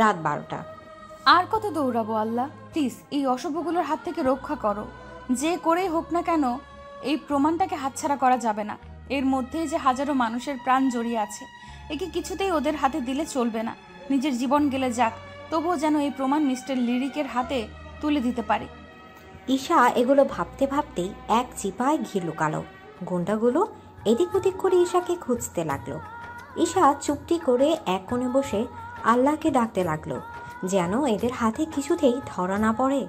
রাত 12টা। আর কত দৌড়াবো আল্লাহ, প্লিজ এই অশুভগুলোর হাত থেকে রক্ষা করো। যে করেই হোক না কেন এই প্রমাণটাকে হাতছাড়া করা যাবে না। এর মধ্যেই যে হাজারো মানুষের প্রাণ জড়িয়ে আছে, একে কিছুতেই ওদের হাতে দিলে চলবে না। নিজের জীবন গেলে যাক, তবুও যেন এই প্রমাণ মিস্টার লিরিকের হাতে তুলে দিতে পারি। ঈশা এগুলো ভাবতে ভাবতেই এক চিপায় ঘি লুকালো। গুন্ডাগুলো এদিক ওদিক করে ঈশাকে খুঁজতে লাগলো। ঈশা চুপটি করে এক কোণে বসে আল্লাহকে ডাকতে লাগলো, যেন এদের হাতে কিছুতেই ধরা না পড়ে।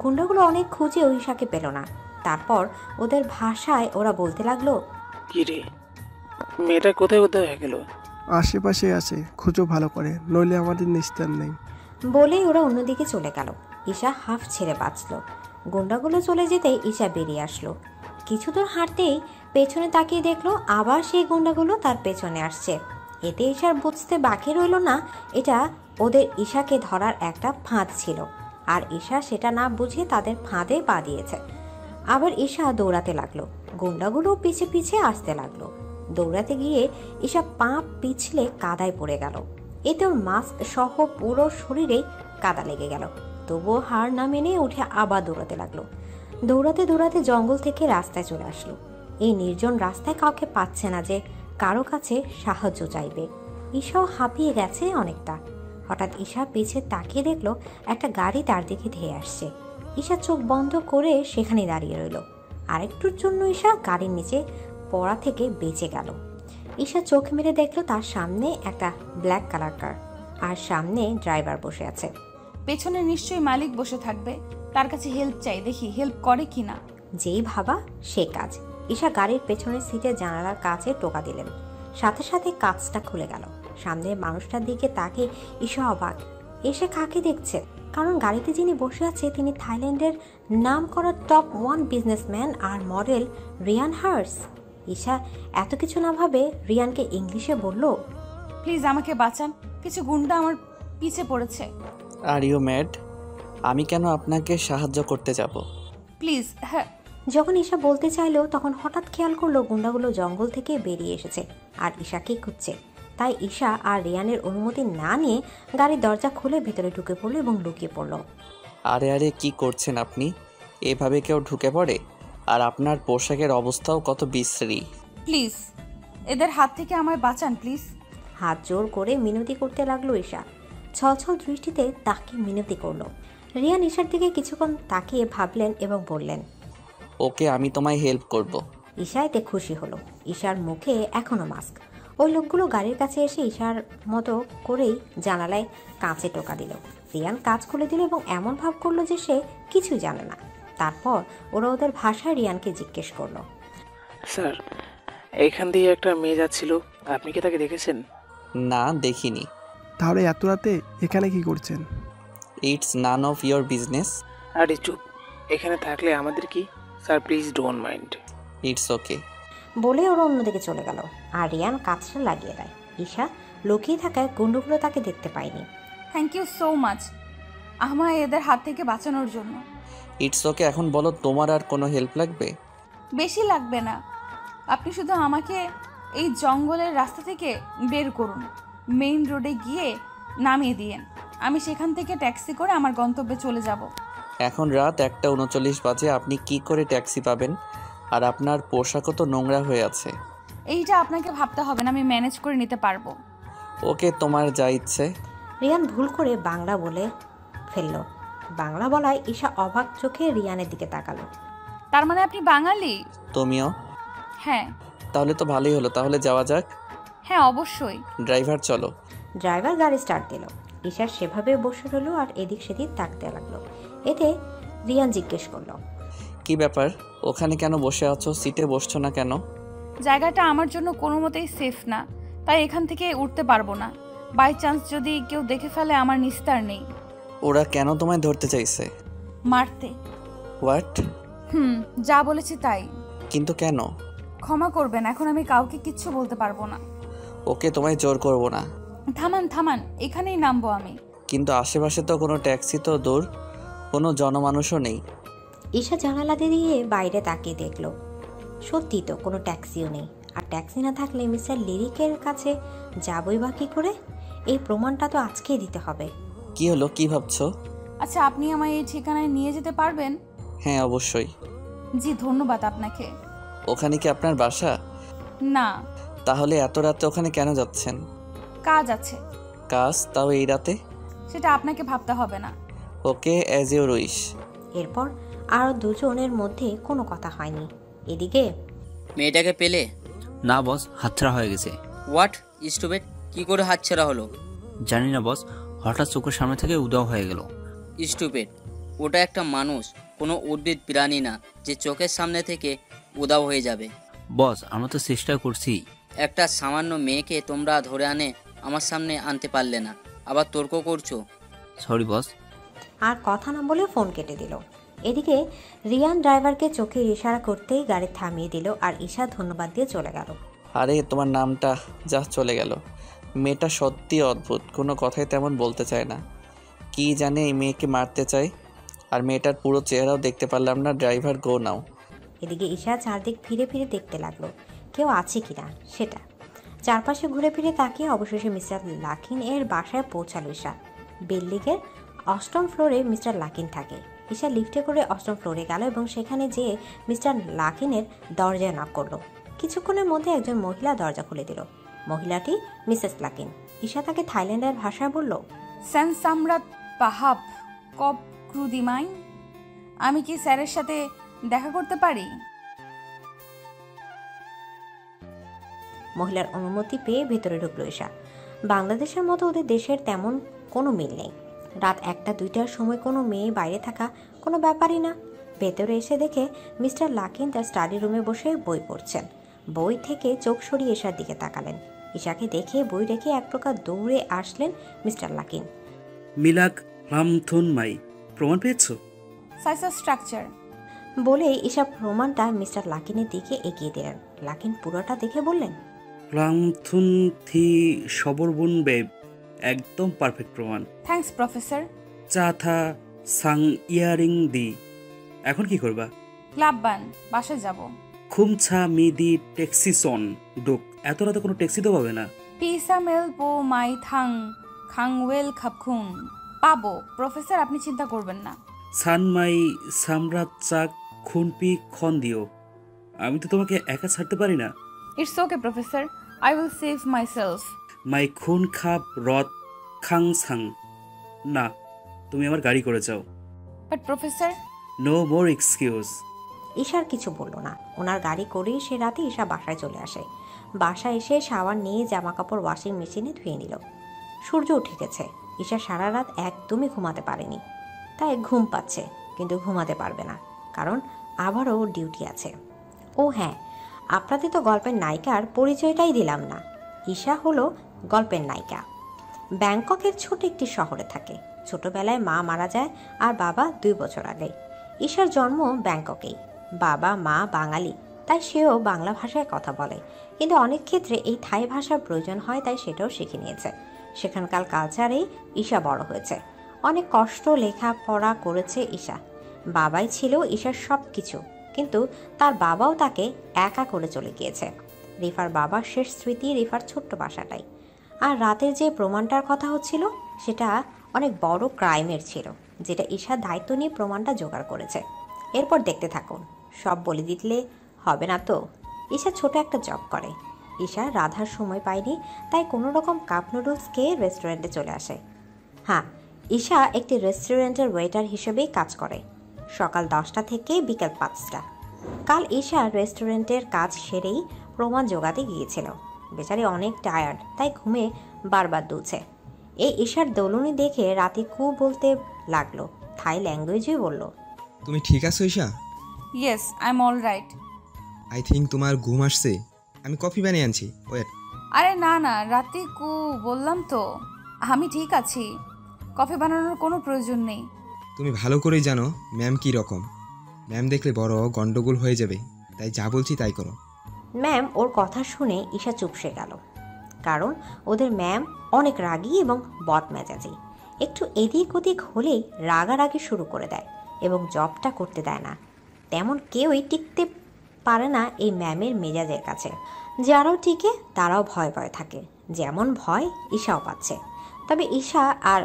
গুন্ডাগুলো অনেক খুঁজেও ঈশাকে পেল না। তারপর ওদের ভাষায় ওরা বলতে লাগলো, কি রে, মেয়েটা কোথায় কোথায় হয়ে গেল? আশেপাশে আছে, খুঁজো ভালো করে, নইলে আমাদের নিস্তার নেই। বলেই ওরা অন্যদিকে চলে গেল। ঈশা হাফ ছেড়ে বাঁচল। গুন্ডাগুলো চলে যেতেই ঈশা বেরিয়ে আসলো। কিছু দূর হাঁটতেই পেছনে তাকিয়ে দেখলো আবার সেই গুন্ডাগুলো তার পেছনে আসছে। এতে ঈশার বুঝতে বাকি রইল না এটা ওদের ঈশাকে ধরার একটা ফাঁদ ছিল, আর ঈশা সেটা না বুঝে তাদের ফাঁদে পা দিয়েছে। আবার ঈশা দৌড়াতে লাগলো। গুন্ডাগুলো পিছে পিছে আসতে লাগলো। দৌড়াতে গিয়ে ঈশা পা পিছলে কাদায় পড়ে গেল। এতে ওর মাস্ক সহ পুরো শরীরেই কাদা লেগে গেল। তবুও হার না মেনে উঠে আবার দৌড়াতে লাগলো। দৌড়াতে দৌড়াতে জঙ্গল থেকে রাস্তায় চলে আসলো। এই নির্জন রাস্তায় কাউকে পাচ্ছে না যে কারো কাছে সাহায্য চাইবে। ঈশাও হাঁপিয়ে গেছে অনেকটা। হঠাৎ ঈশা পিছে তাকিয়ে দেখলো একটা গাড়ি তার দিকে ধেয়ে আসছে। ঈশা চোখ বন্ধ করে সেখানেই দাঁড়িয়ে রইল। আরেকটুর জন্য ঈশা গাড়ির নিচে পড়া থেকে বেঁচে গেল। ঈশা চোখ মেরে দেখলো তার সামনে একটা ব্ল্যাক কালার কার, আর সামনে ড্রাইভার বসে আছে। পেছনে নিশ্চয়ই মালিক বসে থাকবে, তার কাছে হেল্প চাই, দেখি হেল্প করে কিনা। যেই ভাবা সে কাজ। ঈশা গাড়ির পেছনের সিটে জানালার কাছে টোকা দিলেন। সাথে সাথে কাঁচটা খুলে গেল। সামনে মানুষটার দিকে তাকে ঈশা অবাক। এসে কাকে দেখছে? কারণ গাড়িতে যিনি বসে আছে তিনি থাইল্যান্ডের নাম করা টপ 1 বিজনেসম্যান আর মডেল রিয়ান হার্স। ঈশা এত কিছু না ভাবে রিয়ানকে ইংলিশে বলল, প্লিজ আমাকে বাঁচান, কিছু গুন্ডা আমার পিছে পড়েছে। Are you mad? আমি কেন আপনাকে সাহায্য করতে যাব? প্লিজ। হ্যাঁ। যখন ঈশা বলতে চাইলো তখন হঠাৎ খেয়াল করলো গুন্ডাগুলো জঙ্গল থেকে বেরিয়ে এসেছে আর ঈশাকে খুঁজছে। তাই ঈশা আর রিয়ানের অনুমতি না নিয়ে গাড়ির দরজা খুলে ভেতরে ঢুকে পড়লো এবং লুকিয়ে পড়লো। আরে আরে কি করছেন আপনি? এভাবে কেউ ঢুকে পড়ে? আর আপনার পোশাকের অবস্থাও কত বিশ্রী। প্লিজ এদের হাত থেকে আমায় বাঁচান প্লিজ। হাত জোর করে মিনতি করতে লাগলো ঈশা। ছলছল দৃষ্টিতে তাকে মিনতি করলো। রিয়ান ঈশার দিকে কিছুক্ষণ তাকিয়ে ভাবলেন এবং বললেন, ওকে, আমি তোমায় হেল্প করব। ঈশা এতে খুশি হলো। ঈশার মুখে এখনো মাস্ক। ওই লোকগুলো গাড়ির কাছে এসে ঈশার মতো করেই জানালায় কাঁচে টোকা দিল। রিয়ান কাজ খুলে দিল এবং এমন ভাব করলো যে সে কিছুই জানে না। তারপর ওরা ওদের ভাষায় রিয়ানকে জিজ্ঞেস করলো, স্যার, এখান দিয়ে একটা মেয়ে যাচ্ছিল, আপনি কি তাকে দেখেছেন? না, দেখিনি। তাহলে এত রাতে এখানে কি করছেন? It's none of your business. আরে চুপ, এখানে থাকলে আমাদের কি? Sir please don't mind. It's okay. বলে ওরা অন্যদিকে চলে গেল আর রিয়ান কাজটা লাগিয়ে দেয়। ঈশা লুকিয়ে থাকায় গুন্ডুগুলো তাকে দেখতে পায়নি। থ্যাংক ইউ সো মাচ আমায় এদের হাত থেকে বাঁচানোর জন্য। It's okay. এখন বলো, তোমার আর কোনো হেল্প লাগবে? বেশি লাগবে না, আপনি শুধু আমাকে এই জঙ্গলের রাস্তা থেকে বের করুন, মেইন রোডে গিয়ে নামিয়ে দিয়েন। আমি সেখান থেকে ট্যাক্সি করে আমার গন্তব্যে চলে যাব। এখন রাত 1:39 বাজে, আপনি কি করে ট্যাক্সি পাবেন? আর আপনার পোশাকও তো নোংরা হয়ে আছে। এইটা আপনাকে ভাবতে হবে না, আমি ম্যানেজ করে নিতে পারবো। ওকে, তোমার যা ইচ্ছে। রিয়ান ভুল করে বাংলা বলে ফেলল। বাংলা বলায় ঈশা অবাক চোখে রিয়ানের দিকে তাকালো। তার মানে আপনি বাঙালি? তুমিও? হ্যাঁ। তাহলে তো ভালোই হলো, তাহলে যাওয়া যাক। হ্যাঁ অবশ্যই। ড্রাইভার চলো। ড্রাইভার গাড়ি স্টার্ট দিল। ঈশা সেভাবে বসে রইল আর এদিক সেদিক তাকতে লাগলো। এতে রিয়ান জিজ্ঞেস করলো, কি ব্যাপার, ওখানে কেন বসে আছো? সিটে বসছো না কেন? জায়গাটা আমার জন্য কোনো মতেই সেফ না, তাই এখান থেকে উঠতে পারবো না। বাই চান্স যদি কেউ দেখে ফেলে আমার নিস্তার নেই। ওরা কেন তোমায় ধরতে চাইছে? মারতে। হোয়াট? যা বলেছি তাই। কিন্তু কেন? ক্ষমা করবেন, এখন আমি কাউকে কিচ্ছু বলতে পারবো না। ওকে, তোমায় জোর করবো না। থামান থামান, এখানেই নামবো আমি। কিন্তু আশেপাশে তো কোনো ট্যাক্সি তো দূর, কোনো জনমানুষও নেই। ঈশা জানালা দিয়ে বাইরে তাকিয়ে দেখলো। সত্যি তো কোনো ট্যাক্সিও নেই। আর ট্যাক্সি না থাকলে মিস্টার লিরিকের কাছে যাবই বা কী করে? এই প্রমাণটা তো আজকেই দিতে হবে। কি হলো, কি ভাবছো? আচ্ছা, আপনি আমায় এই ঠিকানায় নিয়ে যেতে পারবেন? হ্যাঁ, অবশ্যই। জি, ধন্যবাদ আপনাকে। ওখানে কি আপনার বাসা? না, তাহলে এত রাতে ওখানে কেন যাচ্ছেন? কাজ আছে। কাজ, তাও এই রাতে? সেটা আপনাকে ভাবতে হবে না। ওকে, অ্যাজ ইউর উইশ। এরপর আরও দুজনের মধ্যে কোনো কথা হয়নি। এদিকে মেয়েটাকে পেলে? না বস, হাতছাড়া হয়ে গেছে। হোয়াট স্টুপিড, কি করে হাতছাড়া হলো? জানি না বস, হঠাৎ চোখের সামনে থেকে উধাও হয়ে গেল। স্টুপিড, ওটা একটা মানুষ, কোনো উদ্ভিদ প্রাণী না যে চোখের সামনে থেকে উধাও হয়ে যাবে। বস, আমরা তো চেষ্টা করছি। একটা সামান্য মেয়েকে তোমরা ধরে আমার সামনে আনতে পারলে না, আবার তর্ক করছো। Sorry boss. আর কথা না বলে ফোন কেটে দিল। এদিকে রিয়ান ড্রাইভারকে চোখের ইশারা করতেই গাড়ি থামিয়ে দিল আর ঈশা ধন্যবাদ দিয়ে চলে গেল। আরে তোমার নামটা যা চলে গেল। মেয়েটা সত্যি অদ্ভুত, কোনো কথাই তেমন বলতে চায় না। কি জানে এই মেয়েকে মারতে চায়। আর মেয়েটার পুরো চেহারাও দেখতে পারলাম না। ড্রাইভার গো নাও। এদিকে ঈশা চারদিক ফিরে ফিরে দেখতে লাগলো কেউ আছে কিনা সেটা। চারপাশে ঘুরে ফিরে তাকিয়ে অবশেষে মিস্টার লাকিন এর বাসায় পৌঁছালো ঈশা। বিল্ডিংয়ের 8ম ফ্লোরে মিস্টার লাকিন থাকে। ঈশা লিফটে করে 8ম ফ্লোরে গেল এবং সেখানে যেয়ে মিস্টার লাকিনের দরজায় নক করলো। কিছুক্ষণের মধ্যে একজন মহিলা দরজা খুলে দিল। মহিলাটি মিসেস লাকিন। ঈশা তাকে থাইল্যান্ডের ভাষায় বলল, সেন সামরাত পাহাব কব ক্রুদিমাই, আমি কি স্যারের সাথে দেখা করতে পারি? মহিলার অনুমতি পেয়ে ভেতরে ঢুকলো ঈশা। বাংলাদেশের মতো ওদের দেশের তেমন কোনো মিল নেই। রাত 1টা-2টার সময় কোনো মেয়ে বাইরে থাকা কোনো ব্যাপারই না। ভেতরে এসে দেখে মিস্টার লাকিন তার স্টাডি রুমে বসে বই পড়ছেন। বই থেকে চোখ সরিয়ে ঈশার দিকে তাকালেন। ঈশাকে দেখে বই রেখে এক প্রকার দৌড়ে আসলেন মিস্টার লাকিন। মিলাক রামথুন মাই, প্রমাণ পেয়েছো? সাইসা স্ট্রাকচার বলে ঈশা প্রমাণটা মিস্টার লাকিনের দিকে এগিয়ে দিলেন। লাকিন পুরোটা দেখে বললেন, রামথুন থি সবরবুন বেব, একদম পারফেক্ট প্রমাণ। Thanks professor. চা থা সাং ইয়ারিং দি, এখন কি করবা? ক্লাব বান, বাসায় যাব। খুমছা মি দি ট্যাক্সি সন ডুক, এত রাতে কোনো ট্যাক্সি তো পাবে না। পিসা মেল পো মাই থাং খাংওয়েল খাপখুন, পাবো প্রফেসর, আপনি চিন্তা করবেন না। সান মাই সামরাত চাক খুনপি খন দিও, আমি তো তোমাকে একা ছাড়তে পারি না। It's okay professor, I will save myself. My খুন খাপ রথ খাং সাং, না তুমি আমার গাড়ি করে যাও। But professor. No more excuse. ঈশার কিছু বলল না। ওনার গাড়ি করেই সে রাতে ঈশা বাসায় চলে আসে। বাসায় এসে শাওয়ার নিয়ে জামা কাপড় ওয়াশিং মেশিনে ধুয়ে নিল। সূর্য উঠে গেছে। ঈশা সারা রাত একদমই ঘুমাতে পারেনি। তাই ঘুম পাচ্ছে, কিন্তু ঘুমাতে পারবে না, কারণ আবারও ডিউটি আছে। ও হ্যাঁ, আপনাদের তো গল্পের নায়িকার পরিচয়টাই দিলাম না। ঈশা হলো গল্পের নায়িকা। ব্যাংককের ছোট একটি শহরে থাকে। ছোটবেলায় মা মারা যায় আর বাবা 2 বছর আগে। ঈশার জন্ম ব্যাংককেই। বাবা মা বাঙালি, তাই সেও বাংলা ভাষায় কথা বলে, কিন্তু অনেক ক্ষেত্রে এই থাই ভাষার প্রয়োজন হয়, তাই সেটাও শিখে নিয়েছে। সেখানকার কালচারেই ঈশা বড় হয়েছে। অনেক কষ্ট লেখাপড়া করেছে ঈশা। বাবাই ছিল ঈশার সব কিছু, কিন্তু তার বাবাও তাকে একা করে চলে গিয়েছে। রিফার বাবার শেষ স্মৃতি রিফার ছোট্ট বাসাটাই। আর রাতের যে প্রমাণটার কথা হচ্ছিল সেটা অনেক বড় ক্রাইমের ছিল, যেটা ঈশা দায়িত্ব নিয়ে প্রমাণটা জোগাড় করেছে। এরপর দেখতে থাকুন, সব বলে দিলে হবে না তো। ঈশা ছোট একটা জব করে। ঈশা রাধার সময় পায়নি, তাই কোনো রকম কাপ নুডলস খেয়ে রেস্টুরেন্টে চলে আসে। হ্যাঁ, ঈশা একটি রেস্টুরেন্টের ওয়েটার হিসেবেই কাজ করে, সকাল 10টা থেকে বিকেল 5টা। কাল ঈশা রেস্টুরেন্টের কাজ সেরেই প্রমাণ জোগাতে গিয়েছিল। বেচারি অনেক টায়ার্ড, তাই ঘুমে বারবার দুলছে। এই ঈশার দোলনি দেখে রাতে কু বলতে লাগলো, থাই ল্যাঙ্গুয়েজেই বলল, তুমি ঠিক আছো Isha? Yes, I am all right. I think তোমার ঘুম আসছে, আমি কফি বানিয়ে আনছি, ওয়েট। আরে না না, রাতে কু বললাম তো, আমি ঠিক আছি, কফি বানানোর কোনো প্রয়োজন নেই। তুমি ভালো করেই জানো ম্যাম কী রকম। ম্যাম দেখলে বড় গন্ডগোল হয়ে যাবে, তাই যা বলছি তাই করো। ম্যাম ওর কথা শুনে ঈশা চুপসে গেল, কারণ ওদের ম্যাম অনেক রাগী এবং বদমেজাজি। একটু এদিক ওদিক হলেই রাগারাগি শুরু করে দেয় এবং জবটা করতে দেয় না। তেমন কেউই টিকতে পারে না এই ম্যামের মেজাজের কাছে। যারাও টিকে তারাও ভয় ভয় থাকে, যেমন ভয় ঈশাও পাচ্ছে। তবে ঈশা আর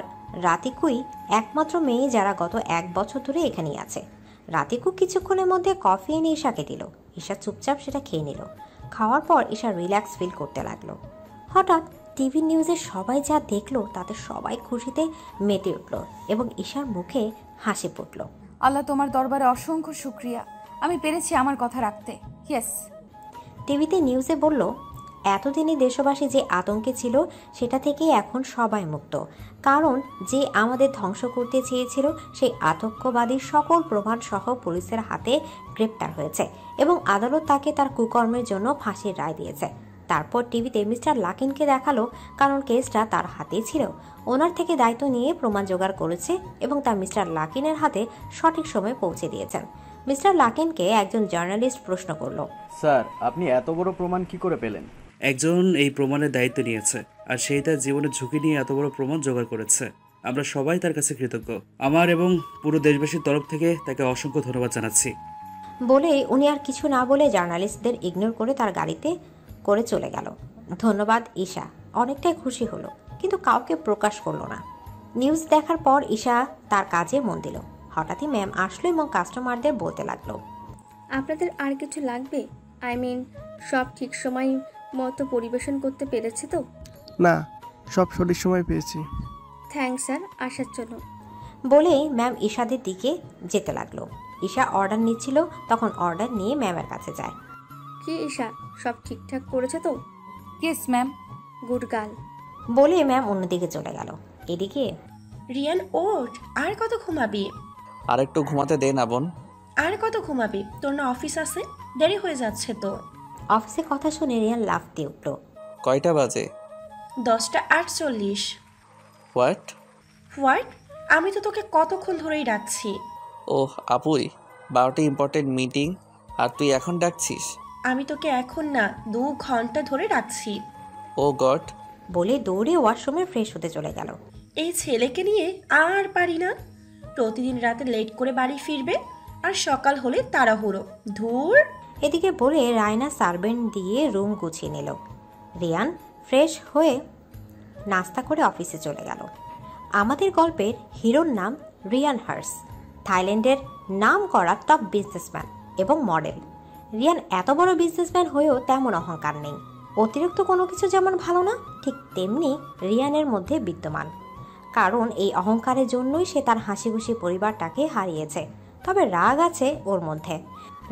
রাতিকুই একমাত্র মেয়ে যারা গত 1 বছর ধরে এখানেই আছে। রাতিকু কিছুক্ষণের মধ্যে কফি এনে ঈশাকে দিল। ঈশা চুপচাপ সেটা খেয়ে নিল। খাওয়ার পর ঈশা রিল্যাক্স ফিল করতে লাগলো। হঠাৎ টিভি নিউজে সবাই যা দেখলো তাতে সবাই খুশিতে মেতে উঠল এবং ঈশার মুখে হাসি ফুটল। আল্লাহ, তোমার দরবারে অসংখ্য শুক্রিয়া, আমি পেরেছি আমার কথা রাখতে। ইয়েস। টিভিতে নিউজে বলল, এতদিনই দেশবাসী যে আতঙ্কে ছিল সেটা থেকে এখন সবাই মুক্ত, কারণ যে আমাদের ধ্বংস করতে চেয়েছিল সেই আতঙ্কবাদীর সকল প্রমাণ সহ পুলিশের হাতে গ্রেপ্তার হয়েছে এবং আদালত তাকে তার কুকর্মের জন্য ফাঁসির রায় দিয়েছে। তারপর টিভিতে মিস্টার লাকিনকে দেখালো, কারণ কেসটা তার হাতেই ছিল। ওনার থেকে দায়িত্ব নিয়ে প্রমাণ জোগাড় করেছে এবং তা মিস্টার লাকিনের হাতে সঠিক সময়ে পৌঁছে দিয়েছেন। মিস্টার লাকিনকে একজন জার্নালিস্ট প্রশ্ন করলো, স্যার, আপনি এত বড় প্রমাণ কি করে পেলেন? একজন এই প্রমাণের দায়িত্ব নিয়েছে, আর সেই তার জীবনের ঝুঁকি নিয়ে এত বড় প্রমাণ জোগাড় করেছে। আমরা সবাই তার কাছে কৃতজ্ঞ। আমার এবং পুরো দেশবাসীর তরফ থেকে তাকে অসংখ্য ধন্যবাদ জানাচ্ছি। বলে উনি আর কিছু না বলে জার্নালিস্টদের ইগনোর করে তার গাড়িতে করে চলে গেল। ধন্যবাদ ঈশা অনেকটাই খুশি হলো, কিন্তু কাউকে প্রকাশ করলো না। নিউজ দেখার পর ঈশা তার কাজে মন দিল। হঠাৎই ম্যাম আসলো এবং কাস্টমারদের বলতে লাগলো, আপনাদের আর কিছু লাগবে? আই মিন, সব ঠিক সময় মতো পরিবেশন করতে পেরেছে তো? না, সব সঠিক সময় পেয়েছি। থ্যাঙ্কস স্যার, আসার জন্য। বলেই ম্যাম ঈশাদের দিকে যেতে লাগলো। ঈশা অর্ডার নিচ্ছিল, তখন অর্ডার নিয়ে ম্যামের কাছে যায়। কি ঈশা, সব ঠিকঠাক করেছে তো? Yes ma'am. Good girl. বলে ম্যাম অন্যদিকে চলে গেল। এদিকে, রিয়ান ওঠ, আর কত ঘুমাবি? আর একটু ঘুমাতে দে না বোন। আর কত ঘুমাবি? তোর না অফিস আছে? দেরি হয়ে যাচ্ছে তো। অফিসে কথা শুনে রিয়ান লাফ দিয়ে উঠল। কয়টা বাজে? 10:48। হোয়াট? হোয়াট? আমি তো তোকে কতক্ষণ ধরেই ডাকছি। ওহ আপুই, 12টা ইম্পর্টেন্ট মিটিং আর তুই এখন ডাকছিস? আমি তোকে এখন না, 2 ঘন্টা ধরে ডাকছি। ও গড। বলে দৌড়ে ওয়াশরুমে ফ্রেশ হতে চলে গেল। এই ছেলেকে নিয়ে আর পারি না। প্রতিদিন রাতে লেট করে বাড়ি ফিরবে আর সকাল হলে তাড়াহুড়ো। ধুর। এদিকে বলে রায়না সার্ভেন্ট দিয়ে রুম গুছিয়ে নিল। রিয়ান ফ্রেশ হয়ে নাস্তা করে অফিসে চলে গেল। আমাদের গল্পের হিরোর নাম রিয়ান হার্স, থাইল্যান্ডের নাম করা টপ বিজনেসম্যান এবং মডেল। রিয়ান এত বড় বিজনেসম্যান হয়েও তেমন অহংকার নেই। অতিরিক্ত কোনো কিছু যেমন ভালো না, ঠিক তেমনি রিয়ানের মধ্যে বিদ্যমান। কারণ এই অহংকারের জন্যই সে তার হাসিখুশি পরিবারটাকে হারিয়েছে। তবে রাগ আছে ওর মধ্যে।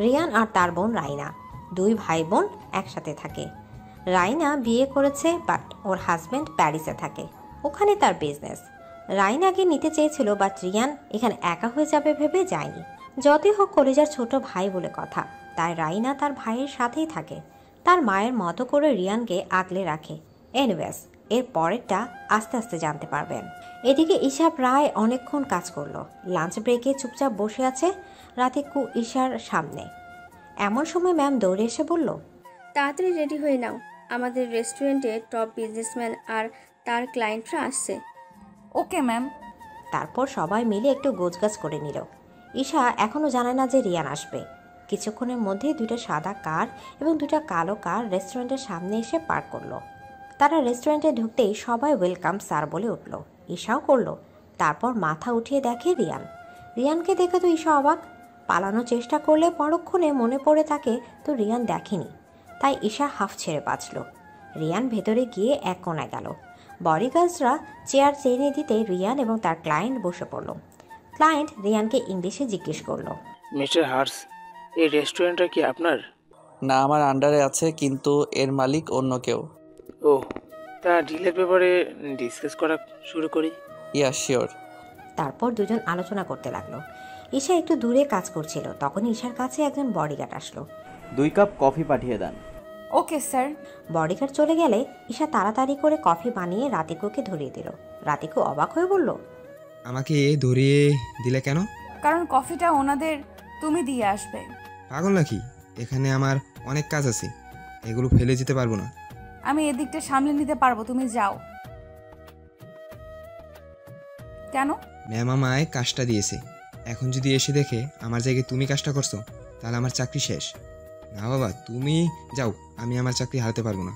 রিয়ান আর তার বোন রাইনা, 2 ভাই বোন একসাথে থাকে। রাইনা বিয়ে করেছে, বাট ওর হাজব্যান্ড প্যারিসে থাকে, ওখানে তার বিজনেস। রাইনাকে নিতে চেয়েছিল, বাট রিয়ান এখানে একা হয়ে যাবে ভেবে যায়নি। যতই হোক কলেজার ছোট ভাই বলে কথা, তাই রাইনা তার ভাইয়ের সাথেই থাকে। তার মায়ের মতো করে রিয়ানকে আগলে রাখে। এনিওয়েজ, এর পরেরটা আস্তে আস্তে জানতে পারবেন। এদিকে ঈশা প্রায় অনেকক্ষণ কাজ করলো। লাঞ্চ ব্রেকে চুপচাপ বসে আছে রাতিকু ঈশার সামনে। এমন সময় ম্যাম দৌড়ে এসে বলল, তাড়াতাড়ি রেডি হয়ে নাও, আমাদের রেস্টুরেন্টে টপ বিজনেসম্যান আর তার ক্লায়েন্টরা আসছে। Okay ma'am. তারপর সবাই মিলে একটু গোছগাছ করে নিল। ঈশা এখনও জানে না যে রিয়ান আসবে। কিছুক্ষণের মধ্যেই 2টা সাদা কার এবং 2টা কালো কার রেস্টুরেন্টের সামনে এসে পার্ক করলো। তারা রেস্টুরেন্টে ঢুকতেই সবাই ওয়েলকাম স্যার বলে উঠল। ঈশাও করলো। তারপর মাথা উঠিয়ে দেখে রিয়ান। রিয়ানকে দেখে তো ঈশা অবাক। পালানোর চেষ্টা করলে পরক্ষণে মনে পড়ে থাকে তো রিয়ান দেখেনি। তাই ঈশা হাফ ছেড়ে বাঁচল। রিয়ান ভেতরে গিয়ে এক কোণায় গেল। বডিগার্ডসরা চেয়ার চেনে দিতে রিয়ান এবং তার ক্লায়েন্ট বসে পড়ল। ক্লায়েন্ট রিয়ানকে ইংলিশে জিজ্ঞেস করলো, মিস্টার হার্স, এই রেস্টুরেন্টটা কি আপনার? না, আমার আন্ডারে আছে, কিন্তু এর মালিক অন্য কেউ। ও, তা ডিলের ব্যাপারে ডিসকাস করা শুরু করি। Yeah sure. তারপর দুজন আলোচনা করতে লাগলো। ঈশা একটু দূরে কাজ করছিল, তখন ঈশার কাছে একজন বডিগার্ড আসলো। 2 কাপ কফি পাঠিয়ে দেন। Okay sir. বডিগার্ড চলে গেলে ঈশা তাড়াতাড়ি করে কফি বানিয়ে রাতিকুকে ধরিয়ে দিল। রাতিকু অবাক হয়ে বলল, আমাকে ধরিয়ে দিলে কেন? কারণ কফিটা ওনাদের তুমি দিয়ে আসবে। পাগল নাকি? এখানে আমার অনেক কাজ আছে, এগুলো ফেলে যেতে পারবো না। আমি এদিকটা সামলে নিতে পারবো, তুমি যাও। কেন? ম্যাম আমায় কাজটা দিয়েছে, এখন যদি এসে দেখে আমার জায়গায় তুমি কাজটা করছো তাহলে আমার চাকরি শেষ। না বাবা, তুমি যাও, আমি আমার চাকরি হারাতে পারবো না।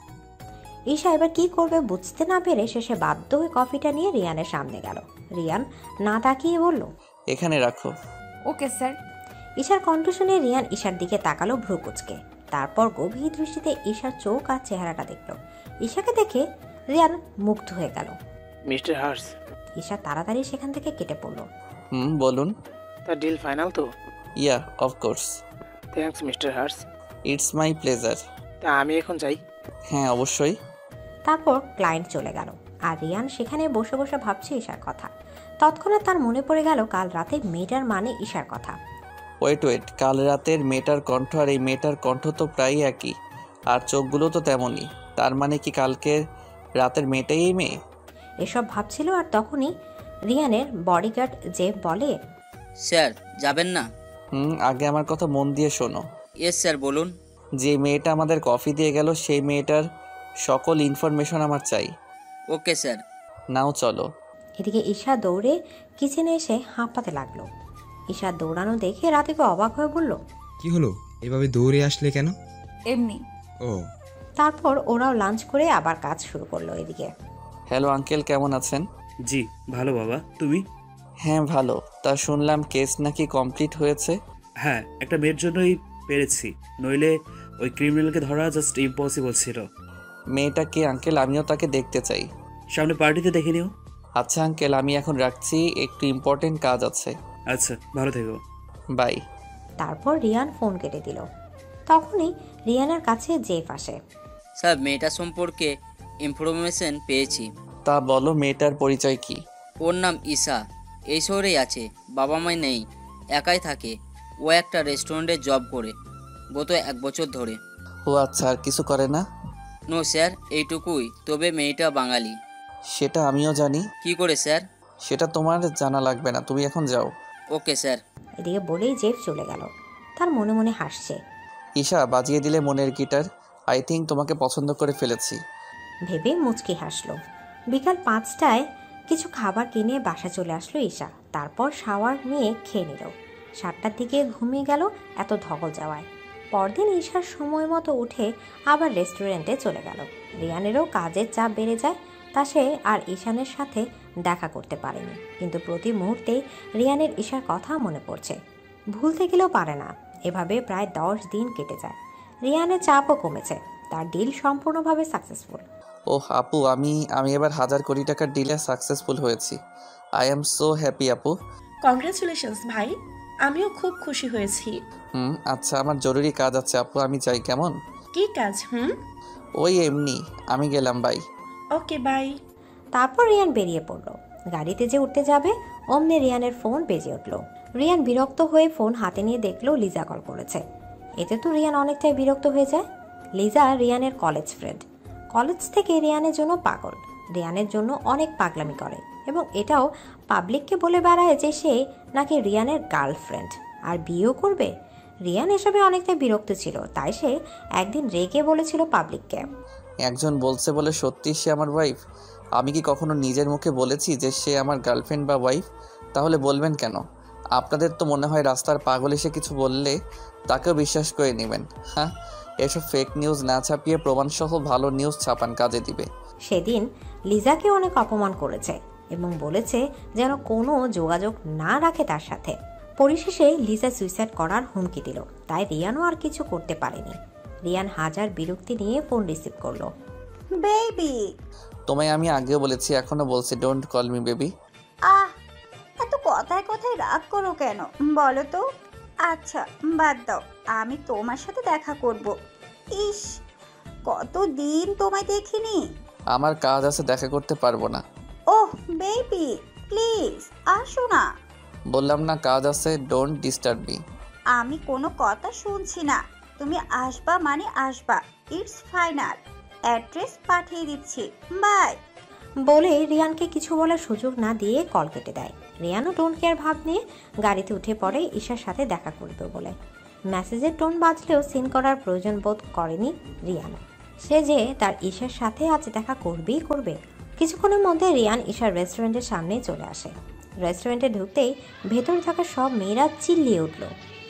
ঈশা এবার কি করবে বুঝতে না পেরে শেষে বাধ্য হয়ে কফিটা নিয়ে রিয়ানের সামনে গেল। রিয়ান না তাকিয়ে বলল, এখানে রাখো। Okay sir. ঈশার কণ্ঠ শুনে রিয়ান ঈশার দিকে তাকালো ভ্রু কুচকে। তারপর গভীর দৃষ্টিতে ঈশার চোখ আর চেহারাটা দেখল। ঈশাকে দেখে রিয়ান মুগ্ধ হয়ে গেল। Mister hertz. ঈশা তাড়াতাড়ি সেখান থেকে কেটে পড়ল। বলুন। তা ডিল ফাইনাল তো? Yeah, of course. Thanks mister Hurst. It's my pleasure. তা আমি এখন যাই? হ্যাঁ, অবশ্যই। তারপর ক্লায়েন্ট চলে গেল আর রিয়ান সেখানে বসে বসে ভাবছে ঈশার কথা। তৎক্ষণাৎ তার মনে পড়ে গেল কাল রাতে মেয়েটার মানে ঈশার কথা। ওয়েট, কাল রাতের মেয়েটার কণ্ঠ আর এই মেয়েটার কণ্ঠ তো প্রায় একই, আর চোখগুলো তো তেমনই। তার মানে কি কালকের রাতের মেয়েটাই এই মেয়ে? এসব ভাবছিল আর তখনই রিয়ানের বডিগার্ড জেফ বলে, স্যার যাবেন না? আগে আমার কথা মন দিয়ে শোনো। ইয়েস স্যার, বলুন। যে মেয়েটা আমাদের কফি দিয়ে গেল সেই মেয়েটার সকল ইনফরমেশন আমার চাই। Okay sir. নাও চলো। এদিকে ঈশা দৌড়ে কিচেনে এসে হাঁপাতে লাগলো। ঈশা দৌড়ানো দেখে রাতিকে অবাক হয়ে বলল, কি হলো, এভাবে দৌড়ে আসলে কেন? এমনি। ও। তারপর ওরাও লাঞ্চ করে আবার কাজ শুরু করলো। এদিকে, হ্যালো আঙ্কেল, কেমন আছেন? জি ভালো বাবা, তুমি? হ্যাঁ ভালো। তা শুনলাম কেস নাকি কমপ্লিট হয়েছে? হ্যাঁ, একটা মেয়ের জন্যই পেরেছি, নইলে ওই ক্রিমিনালকে ধরা জাস্ট ইম্পসিবল ছিল। মেয়েটা কে আঙ্কেল? আমিও তাকে দেখতে চাই। সামনে পার্টিতে দেখে নিও। আচ্ছা আঙ্কেল, আমি এখন রাখছি, একটু ইম্পর্টেন্ট কাজ আছে। আচ্ছা, ভালো থেকো। বাই। তারপর রিয়ান ফোন কেটে দিল। তখনই রিয়ানের কাছে জেফ আসে। স্যার, মেয়েটা সম্পর্কে ইনফরমেশন পেয়েছি। তা বলো, মেয়েটার পরিচয় কি? ওর নাম ঈশা, এই শহরেই আছে, বাবা মা নেই, একাই থাকে। ও একটা রেস্টুরেন্টে জব করে গত 1 বছর ধরে। ও আচ্ছা, আর কিছু করে না? নো স্যার, এইটুকুই। তবে মেয়েটা বাঙালি। সেটা আমিও জানি। কি করে স্যার? সেটা তোমার জানা লাগবে না, তুমি এখন যাও। Okay sir. এদিকে বলেই জেফ চলে গেল। তার মনে মনে হাসছে। ঈশা, বাজিয়ে দিলে মনের গিটার। আই থিঙ্ক তোমাকে পছন্দ করে ফেলেছি। ভেবে মুচকি হাসলো। বিকাল 5টায় কিছু খাবার কিনে বাসা চলে আসলো ঈশা। তারপর শাওয়ার নিয়ে খেয়ে নিল। 7টার দিকে ঘুমিয়ে গেল এত ধকল যাওয়ায়। পরদিন ঈশার সময় মতো উঠে আবার রেস্টুরেন্টে চলে গেল। রিয়ানেরও কাজের চাপ বেড়ে যায়, তা সে আর ঈশানের সাথে দেখা করতে পারেনি। কিন্তু প্রতি মুহূর্তেই রিয়ানের ঈশার কথা মনে পড়ছে, ভুলতে গেলেও পারে না। এভাবে প্রায় 10 দিন কেটে যায়। রিয়ানের চাপও কমেছে, তার ডিল সম্পূর্ণভাবে সাকসেসফুল। ওহ আপু, আমি এবার 1000 কোটি টাকার ডিলে সাকসেসফুল হয়েছি। আই এম সো হ্যাপি আপু। কংগ্রাচুলেশনস ভাই, আমিও খুব খুশি হয়েছি। আচ্ছা, আমার জরুরি কাজ আছে আপু, আমি যাই। কেমন? কি কাজ? ওই এমনি, আমি গেলাম, বাই। Okay bye. তারপর রিয়ান বেরিয়ে পড়ল। গাড়িতে যে উঠতে যাবে অমনি রিয়ানের ফোন বেজে উঠল। রিয়ান বিরক্ত হয়ে ফোন হাতে নিয়ে দেখলো লিজা কল করেছে। এতে তো রিয়ান অনেকটাই বিরক্ত হয়ে যায়। লিজা রিয়ানের কলেজ ফ্রেন্ড, কলেজ থেকে রিয়ানের জন্য পাগল, রিয়ানের জন্য অনেক পাগলামি করে এবং এটাও পাবলিককে বলে বেড়ায় যে সে নাকি রিয়ানের গার্লফ্রেন্ড আর বিয়েও করবে। রিয়ান এসবে অনেকটাই বিরক্ত ছিল, তাই সে একদিন রেগে বলেছিল পাবলিককে, একজন বলছে বলে সত্যি সে আমার ওয়াইফ? আমি কি কখনো নিজের মুখে বলেছি যে সে আমার গার্লফ্রেন্ড বা ওয়াইফ? তাহলে বলবেন কেন? আপনাদের তো মনে হয় রাস্তার পাগল এসে কিছু বললে তাকেও বিশ্বাস করে নেবেন। হ্যাঁ, এসব ফেক নিউজ না ছাপিয়ে প্রমাণসহ ভালো নিউজ ছাপান, কাজে দিবে। সেদিন লিজাকে অনেক অপমান করেছে এবং বলেছে যেন কোনো যোগাযোগ না রাখে তার সাথে। পরিশেষে লিজা সুইসাইড করার হুমকি দিল, তাই রিয়ানও আর কিছু করতে পারেনি। রিয়ান হাজার বিরক্তি নিয়ে ফোন রিসিভ করলো। বেবি, তোমায় আমি আগেও বলেছি, এখনো বলছি, ডোন্ট কল মি বেবি। এত কথায় কথায় রাগ করো কেন বলো তো? আচ্ছা বাদ দাও, আমি তোমার সাথে দেখা করব। ইস, কতদিন তোমায় দেখিনি। আমার কাজ আছে, দেখা করতে পারবো না। ওহ বেবি, প্লিজ আসো না। বললাম না কাজ আছে, ডোন্ট ডিস্টার্ব মি। আমি কোনো কথা শুনছি না, তুমি আসবা মানে আসবা। ইটস ফাইনাল, অ্যাড্রেস পাঠিয়ে দিচ্ছি, বাই। বলে রিয়ানকে কিছু বলার সুযোগ না দিয়ে কল কেটে দেয়। রিয়ানও ডোন্ট কেয়ার ভাব নিয়ে গাড়িতে উঠে পড়ে ঈশার সাথে দেখা করবে বলে। মেসেজের টোন বাজলেও সিন করার প্রয়োজন বোধ করেনি রিয়ান। সে যে তার ঈশার সাথে আজ দেখা করবেই করবে। কিছুক্ষণের মধ্যে রিয়ান ঈশার রেস্টুরেন্টের সামনে চলে আসে। রেস্টুরেন্টে ঢুকতেই ভেতরে থাকা সব মেয়েরা চিল্লিয়ে উঠল।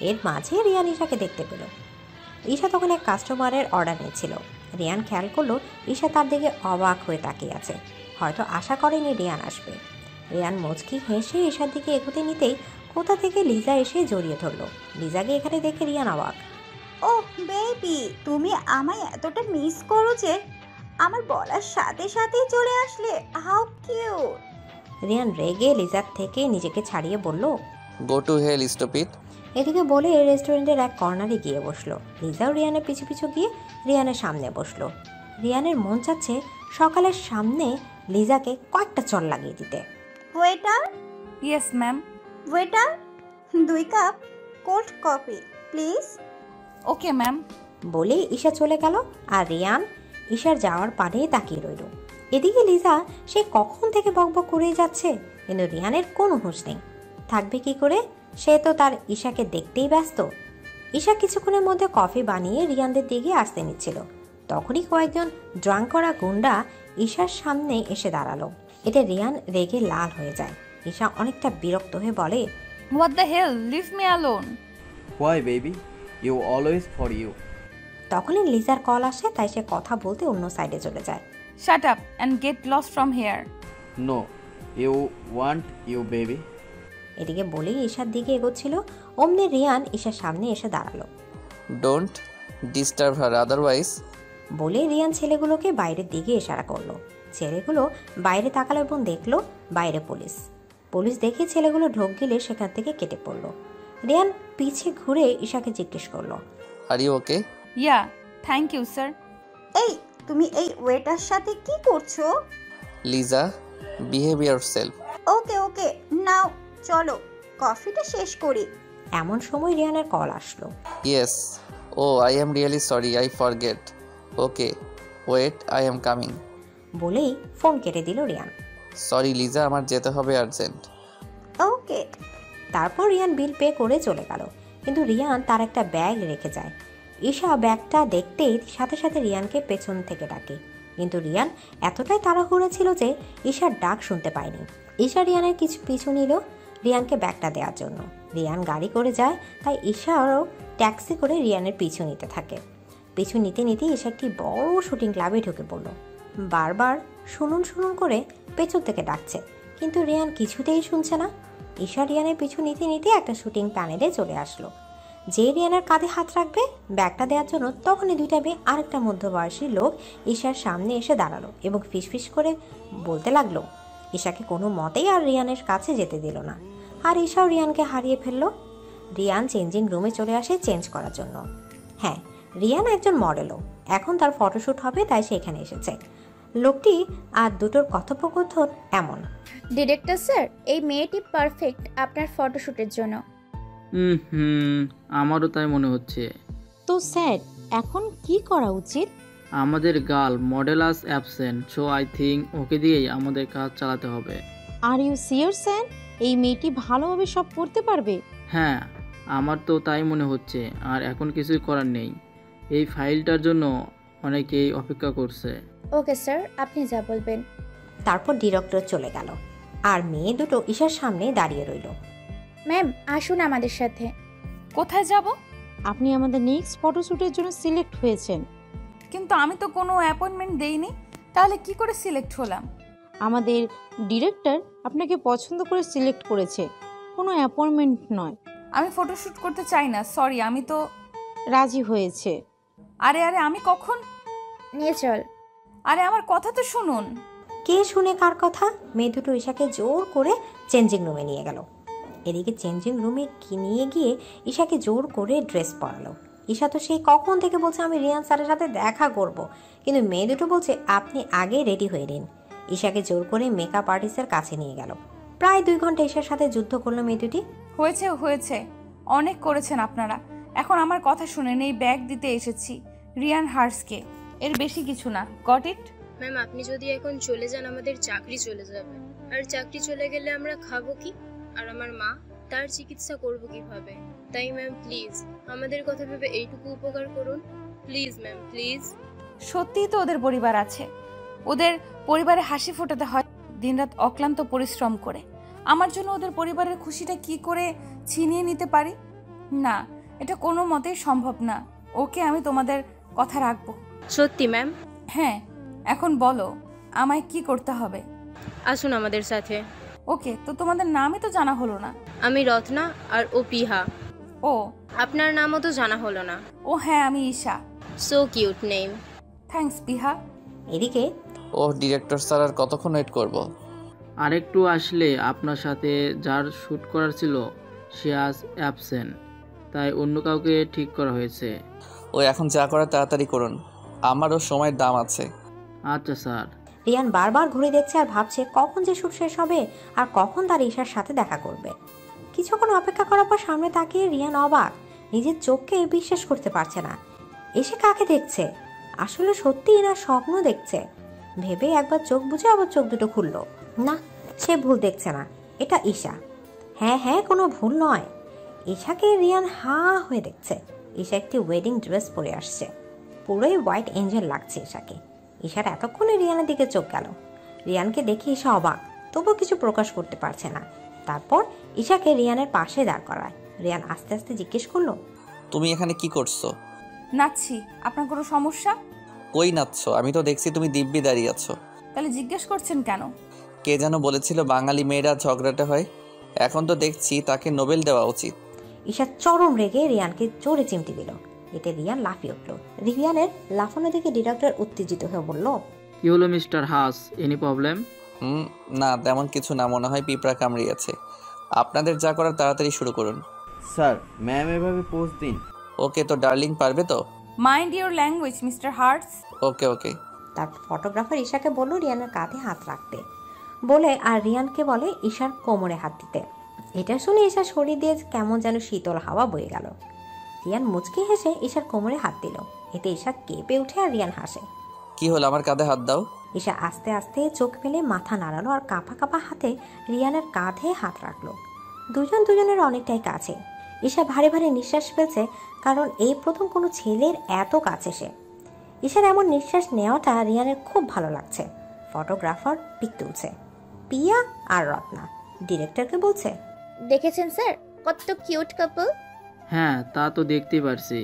এর মাঝে রিয়ান ঈশাকে দেখতে পেল। ঈশা তখন এক কাস্টমারের অর্ডার নিচ্ছিল। রিয়ান খেয়াল করলো ঈশা তার দিকে অবাক হয়ে তাকিয়ে আছে, হয়তো আশা করেনি রিয়ান আসবে। রিয়ান মুচকি হেসে ঈশার দিকে এগোতে নিতেই কোথা থেকে লিজা এসে জড়িয়ে ধরলো। লিজাকে এখানে দেখে রিয়ান অবাক। ওহ বেবি, তুমি আমায় এতটা মিস করো যে আমার বলার সাথে সাথেই চলে আসলে। How cute. রিয়ান রেগে লিজার থেকে নিজেকে ছাড়িয়ে বলল, গো টু হেল স্টুপিড। এদিকে বলে রেস্টুরেন্টের এক কর্নারে গিয়ে বসলো। লিজাও রিয়ানের পিছু পিছু গিয়ে রিয়ানের সামনে বসলো। রিয়ানের মন চাচ্ছে সকালের সামনে লিজাকে কয়েকটা চড় লাগিয়ে দিতে। Waiter. Yes ma'am. Waiter, 2 cup cold coffee please. Okay ma'am. বলে ঈশা চলে গেল আর রিয়ান ঈশার যাওয়ার পানে তাকিয়ে রইল। এদিকে লিজা সে কখন থেকে বকবক করেই যাচ্ছে, কিন্তু রিয়ানের কোনো হুঁশ নেই। থাকবে কি করে, সে তো তার ঈশাকে দেখতেই ব্যস্ত। ঈশা কিছুক্ষণের মধ্যে কফি বানিয়ে রিয়ানদের দিকে আসতে নিচ্ছিল, তখনই কয়েকজন ড্রাঙ্ক করা গুন্ডা ঈশার সামনে এসে দাঁড়ালো। এতে রিয়ান রেগে লাল হয়ে যায়। ঈশা অনেকটা বিরক্ত হয়ে বলে, what the hell, leave me alone. Why baby, you always for you. তখনই লিজার কল আসে, তাই সে কথা বলতে অন্য সাইডে চলে যায়। Shut up and get lost from here. No, you want you baby. এদিকে বলেই ঈশার দিকে এগোচ্ছিল, অমনি রিয়ান ঈশার সামনে এসে দাঁড়ালো। Don't disturb her otherwise. বলে রিয়ান ছেলেগুলোকে বাইরের দিকে ইশারা করলো। ছেলেগুলো বাইরে তাকালো এবং দেখলো বাইরে পুলিশ। পুলিশ দেখে ছেলেগুলো ঢোক গিলে সেখান থেকে কেটে পড়লো। রিয়ান পিছে ঘুরে ঈশাকে জিজ্ঞেস করলো, are you okay? Yeah, thank you sir. এই তুমি এই ওয়েটার সাথে কি করছো? Liza, behave yourself. Okay okay, now চলো কফিটা শেষ করি। এমন সময় রিয়ানের কল আসলো। Yes, oh I am really sorry, I forget. Okay wait, I am coming. বলেই ফোন কেটে দিল রিয়ান। সরি লিজা, আমার যেতে হবে আর্জেন্ট। ওকে। তারপর রিয়ান বিল পে করে চলে গেল, কিন্তু রিয়ান তার একটা ব্যাগ রেখে যায়। ঈশা ব্যাগটা দেখতেই সাথে সাথে রিয়ানকে পেছন থেকে ডাকে, কিন্তু রিয়ান এতটাই তাড়াহুড়ো ছিল যে ঈশার ডাক শুনতে পায়নি। ঈশা রিয়ানের কিছু পিছু নিল রিয়ানকে ব্যাগটা দেওয়ার জন্য। রিয়ান গাড়ি করে যায়, তাই ঈশাও ট্যাক্সি করে রিয়ানের পিছু নিতে থাকে। পিছু নিতে নিতে ঈশা একটি বড় শুটিং ক্লাবে ঢুকে পড়ল। বারবার শুনুন শুনুন করে পেছন থেকে ডাকছে, কিন্তু রিয়ান কিছুতেই শুনছে না। ঈশা রিয়ানের পিছু নিতে নিতে একটা শুটিং প্যানেলে চলে আসলো। যে রিয়ানের কাঁধে হাত রাখবে ব্যাগটা দেওয়ার জন্য, তখনই দুইটা মেয়ে আরেকটা মধ্যবয়সী লোক ঈশার সামনে এসে দাঁড়ালো এবং ফিসফিস করে বলতে লাগলো। ঈশাকে কোনো মতেই আর রিয়ানের কাছে যেতে দিল না, আর ঈশাও রিয়ানকে হারিয়ে ফেললো। রিয়ান চেঞ্জিং রুমে চলে আসে চেঞ্জ করার জন্য। হ্যাঁ, রিয়ান একজন মডেলও, এখন তার ফটোশ্যুট হবে, তাই সে এখানে এসেছে। লোকটি আর দুটোর কথোপকথন এমন। ডিরেক্টর স্যার, এই মেয়েটি পারফেক্ট আপনার ফটোশ্যুটের জন্য। আমারও তাই মনে হচ্ছে। তো স্যার, এখন কি করা উচিত? আমাদের girl model is absent, so I think ওকে দিয়েই আমাদের কাজ চালাতে হবে। আর ইউ শিওর স্যার, এই মেয়েটি ভালোভাবে সব করতে পারবে? হ্যাঁ, আমার তো তাই মনে হচ্ছে। আর এখন কিছুই করার নেই, এই ফাইলটার জন্য অনেকেই অপেক্ষা করছে। ওকে স্যার, আপনি যা বলবেন। তারপর ডিরেক্টর চলে গেল, আর মেয়ে দুটো ঈশার সামনে দাঁড়িয়ে রইল। ম্যাম, আসুন আমাদের সাথে। কোথায় যাব? আপনি আমাদের নেক্সট ফটোশ্যুটের জন্য সিলেক্ট হয়েছেন। কিন্তু আমি তো কোনো অ্যাপয়েন্টমেন্ট দেইনি, তাহলে কি করে সিলেক্ট হলাম? আমাদের ডিরেক্টর আপনাকে পছন্দ করে সিলেক্ট করেছে, কোনো অ্যাপয়েন্টমেন্ট নয়। আমি ফটোশ্যুট করতে চাই না, সরি। আমি তো রাজি হয়েছে। আরে আরে, আমি কখন? নিয়ে চল। আরে আমার কথা তো শুনুন। কে শুনে কার কথা? মেয়ে দুটো ঈশাকে জোর করে চেঞ্জিং রুমে নিয়ে গেল। এদিকে চেঞ্জিং রুমে নিয়ে গিয়ে ঈশাকে জোর করে ড্রেস পরালো। ঈশা তো সেই কখন থেকে বলছে আমি রিয়ান স্যারের সাথে দেখা করব, কিন্তু মেয়ে দুটো বলছে আপনি আগে রেডি হয়ে নিন। ঈশাকে জোর করে মেকআপ আর্টিস্টের কাছে নিয়ে গেল। প্রায় 2 ঘন্টা ঈশার সাথে যুদ্ধ করলো মেয়ে দুটি। হয়েছে হয়েছে, অনেক করেছেন আপনারা। এখন আমার কথা শুনেন, এই ব্যাগ দিতে এসেছি রিয়ান হার্সকে, এর বেশি কিছু না। Got it? ম্যাম, আপনি যদি এখন চলে যান আমাদের চাকরি চলে যাবে, আর চাকরি চলে গেলে আমরা খাবো কি? আর আমার মা, তার চিকিৎসা করব কিভাবে? তাই ম্যাম প্লিজ আমাদের কথা ভেবে এইটুকু উপকার করুন, প্লিজ ম্যাম, প্লিজ। সত্যিই তো ওদের পরিবার আছে, ওদের পরিবারে হাসি ফোটাতে হয় দিনরাত অক্লান্ত পরিশ্রম করে। আমার জন্য ওদের পরিবারের খুশিটা কি করে ছিনিয়ে নিতে পারি? না, এটা কোনো মতেই সম্ভব না। ওকে, আমি তোমাদের কথা রাখবো। সত্যি ম্যাম। হ্যাঁ, এখন বলো আমায় কি করতে হবে। আসুন আমাদের সাথে। ওকে, তো তোমাদের নামই তো জানা হলো না। আমি রত্না আর ও পিহা। ও, আপনার নামও তো জানা হলো না। ও হ্যাঁ, আমি Isha. So cute name. Thanks Piha. এদিকে ও ডিরেক্টর স্যার আর কতক্ষণ ওয়েট করব? আরেকটু আসলে আপনার সাথে যার শ্যুট করার ছিল সে আজ অ্যাবসেন্ট, তাই অন্য কাউকে ঠিক করা হয়েছে। ও এখন যা করার তাড়াতাড়ি করুন, আমারও সময়ের দাম আছে। আচ্ছা স্যার। রিয়ান বারবার ঘুরে দেখছে আর ভাবছে কখন যে শুট শেষ হবে আর কখন তার ঈশার সাথে দেখা করবে। কিছুক্ষণ অপেক্ষা করার পর সামনে তাকিয়ে রিয়ান অবাক, নিজের চোখকে বিশ্বাস করতে পারছে না। এসে কাকে দেখছে, আসলে সত্যি না স্বপ্ন দেখছে ভেবে একবার চোখ বুঝে আবার চোখ দুটো খুলল। না, সে ভুল দেখছে না, এটা ঈশা। হ্যাঁ হ্যাঁ, কোনো ভুল নয়। ঈশাকে রিয়ান হা হয়ে দেখছে। ঈশা একটি ওয়েডিং ড্রেস পরে আসছে, পুরোই হোয়াইট এঞ্জেল লাগছে ঈশাকে। ঈশার এতক্ষণে রিয়ানের দিকে চোখ গেল। রিয়ানকে দেখে ঈশা অবাক, তবুও কিছু প্রকাশ করতে পারছে না। তারপর ঈশাকে রিয়ানের পাশে দাঁড় করায়। রিয়ান আস্তে আস্তে জিজ্ঞেস করলো, তুমি এখানে কি করছো? নাচছি। আপনার কোনো সমস্যা? কই নাচছো? আমি তো দেখছি তুমি দিব্যি দাঁড়িয়ে আছো। তাহলে জিজ্ঞেস করছেন কেন? কে যেন বলেছিল বাঙালি মেয়েরা ঝগড়াটে হয়, এখন তো দেখছি তাকে নোবেল দেওয়া উচিত। ঈশা চরম রেগে রিয়ানকে জোরে চিমটি দিল। এতে রিয়ান লাফিয়ে উঠল। রিয়ানের লাফানো দেখে ডিরেক্টর উত্তেজিত হয়ে বলল, কি হলো মিস্টার হাস, এনি প্রবলেম? না তেমন কিছু না, মনে হয় পিঁপড়া কামড়িয়েছে। আপনাদের যা করার তাড়াতাড়ি শুরু করুন। স্যার, ম্যাম এভাবে পোজ দিন। ওকে, তো ডার্লিং পারবে তো? Mind your language mister Hearts. Okay okay. তারপর ফটোগ্রাফার ঈশাকে বলল রিয়ানের কাঁধে হাত রাখতে বলে, আর রিয়ানকে বলে ঈশার কোমরে হাত দিতে। এটা শুনে ঈশার শরীর দিয়ে কেমন যেন শীতল হাওয়া বয়ে গেল। রিয়ান মুচকি হেসে ঈশার কোমরে হাত দিল। এতে ঈশা কেঁপে উঠে আর রিয়ান হাসে। কি হলো, আমার কাঁধে হাত দাও। ঈশা আস্তে আস্তে চোখ মেলে মাথা নাড়ালো আর কাঁপা কাঁপা হাতে রিয়ানের কাঁধে হাত রাখলো। দুজন দুজনের অনেকটাই কাছে। ঈশা ভারী ভারী নিঃশ্বাস ফেলছে, কারণ এই প্রথম কোনো ছেলের এত কাছে সে। ঈশার এমন নিঃশ্বাস নেওয়াটা রিয়ানের খুব ভালো লাগছে। ফটোগ্রাফার পিক তুলছে। পিয়া আর রত্না ডিরেক্টরকে বলছে, দেখেছেন স্যার কত কিউট কাপল? হ্যাঁ, তা তো দেখতেই পারছি।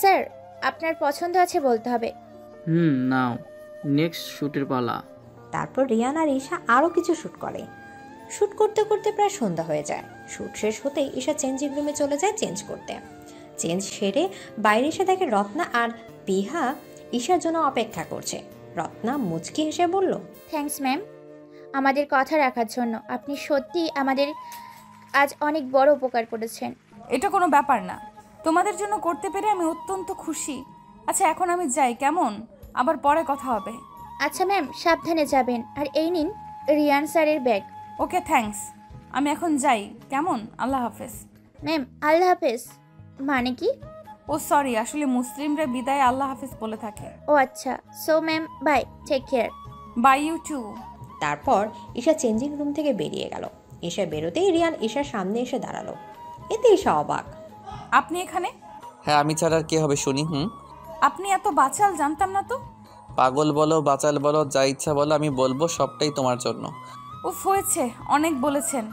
স্যার, আপনার পছন্দ আছে বলতে হবে। নাও নেক্সট শ্যুটের পালা। তারপর রিয়ান আর ঈশা আরও কিছু শ্যুট করে। শ্যুট করতে করতে প্রায় সন্ধ্যা হয়ে যায়। শ্যুট শেষ হতেই ঈশা চেঞ্জিং রুমে চলে যায় চেঞ্জ করতে। চেঞ্জ সেরে বাইরে এসে দেখে রত্না আর পিহা ঈশার জন্য অপেক্ষা করছে। রত্না মুচকি হেসে বলল, থ্যাঙ্কস ম্যাম, আমাদের কথা রাখার জন্য। আপনি সত্যি আমাদের আজ অনেক বড় উপকার করেছেন। এটা কোনো ব্যাপার না, তোমাদের জন্য করতে পেরে আমি অত্যন্ত খুশি। আচ্ছা এখন আমি যাই, কেমন? আবার পরে কথা হবে। আচ্ছা ম্যাম, সাবধানে যাবেন। আর এই নিন রিয়ান স্যারের ব্যাগ। ওকে থ্যাঙ্কস, আমি এখন যাই, কেমন? আল্লাহ হাফেজ। ম্যাম, আল্লাহ হাফেজ মানে কি? ও সরি, আসলে মুসলিমরা বিদায় আল্লাহ হাফেজ বলে থাকে। ও আচ্ছা, so ma'am bye, take care. Bye you too. তারপর ঈশা চেঞ্জিং রুম থেকে বেরিয়ে গেল। ঈশা বেরোতেই রিয়ান ঈশার সামনে এসে দাঁড়ালো। এতে ঈশা অবাক। আপনি এখানে? হ্যাঁ, আমি ছাড়া আর কে হবে শুনি? আপনি এত বাচাল, জানতাম না তো। পাগল বলো, বাচাল বলো, যা ইচ্ছা বলো, আমি বলবো সবটাই তোমার জন্য। উফ হয়েছে, অনেক বলেছেন।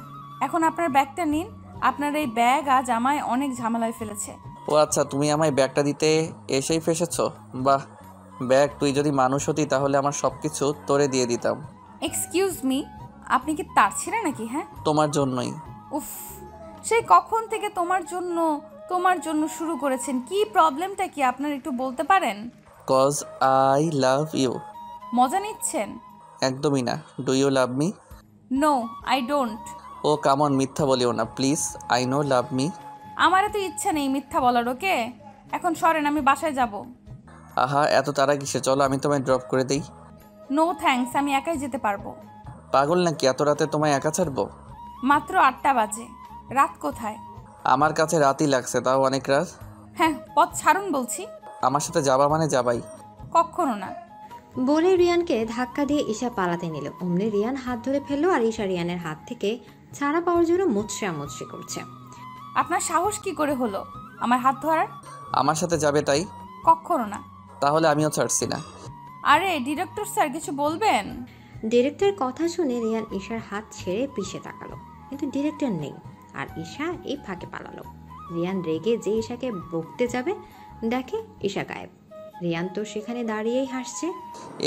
এখন আপনার ব্যাগটা নিন। আপনার এই ব্যাগ আজ আমায় অনেক ঝামেলায় ফেলেছে। ও আচ্ছা, তুমি আমায় ব্যাগটা দিতে এসেই ফেসেছ? বাহ, ব্যাগ, তুই যদি মানুষ হতি তাহলে আমার সব কিছু তোরে দিয়ে দিতাম। এক্সকিউজ মি, আপনি কি তার ছিলেন নাকি? হ্যাঁ, তোমার জন্যই। উফ, সেই কখন থেকে তোমার জন্য শুরু করেছেন? কি প্রবলেমটা কি আপনার একটু বলতে পারেন? Cause I love you. মজা নিচ্ছেন? একদমই না। Do you love me? No, I don't. O come on, মিথ্যা বলিও না please. I no love me. আমারও তো ইচ্ছা নেই মিথ্যা বলার। ওকে, এখন সরেন, আমি বাসায় যাব। আহা, এত তারা কিসে? চলো আমি তোমায় ড্রপ করে দেই। নো থ্যাঙ্কস, আমি একাই যেতে পারবো। পাগল নাকি, এত রাতে তোমায় একা ছাড়বো? মাত্র 8টা বাজে। রাত কোথায়? আমার কাছে রাতই লাগছে, তাও অনেক রাত। হ্যাঁ, পথ ছাড়ুন বলছি। আমার সাথে যাবা মানে যাবাই। কখনো না। বলে রিয়ানকে ধাক্কা দিয়ে ঈশা পালাতে নিল। অমনি রিয়ান হাত ধরে ফেললো আর ঈশা রিয়ানের হাত থেকে ছাড়া পাওয়ার জন্য মুচড়ি করছে। আপনার সাহস কি করে হলো আমার হাত ধরার? আমার সাথে যাবে তাই? কখনো না। তাহলে আমিও ছাড়ছি না। আরে ডিরেক্টর স্যার, কিছু বলবেন? ডিরেক্টরের কথা শুনে রিয়ান ঈশার হাত ছেড়ে পিছে তাকালো, কিন্তু ডিরেক্টর নেই। আর ঈশা এই ফাঁকে পালালো। রিয়ান রেগে যে ঈশাকে বকতে যাবে, দেখে ঈশা গায়েব। রিয়ান তো সেখানে দাঁড়িয়েই হাসছে।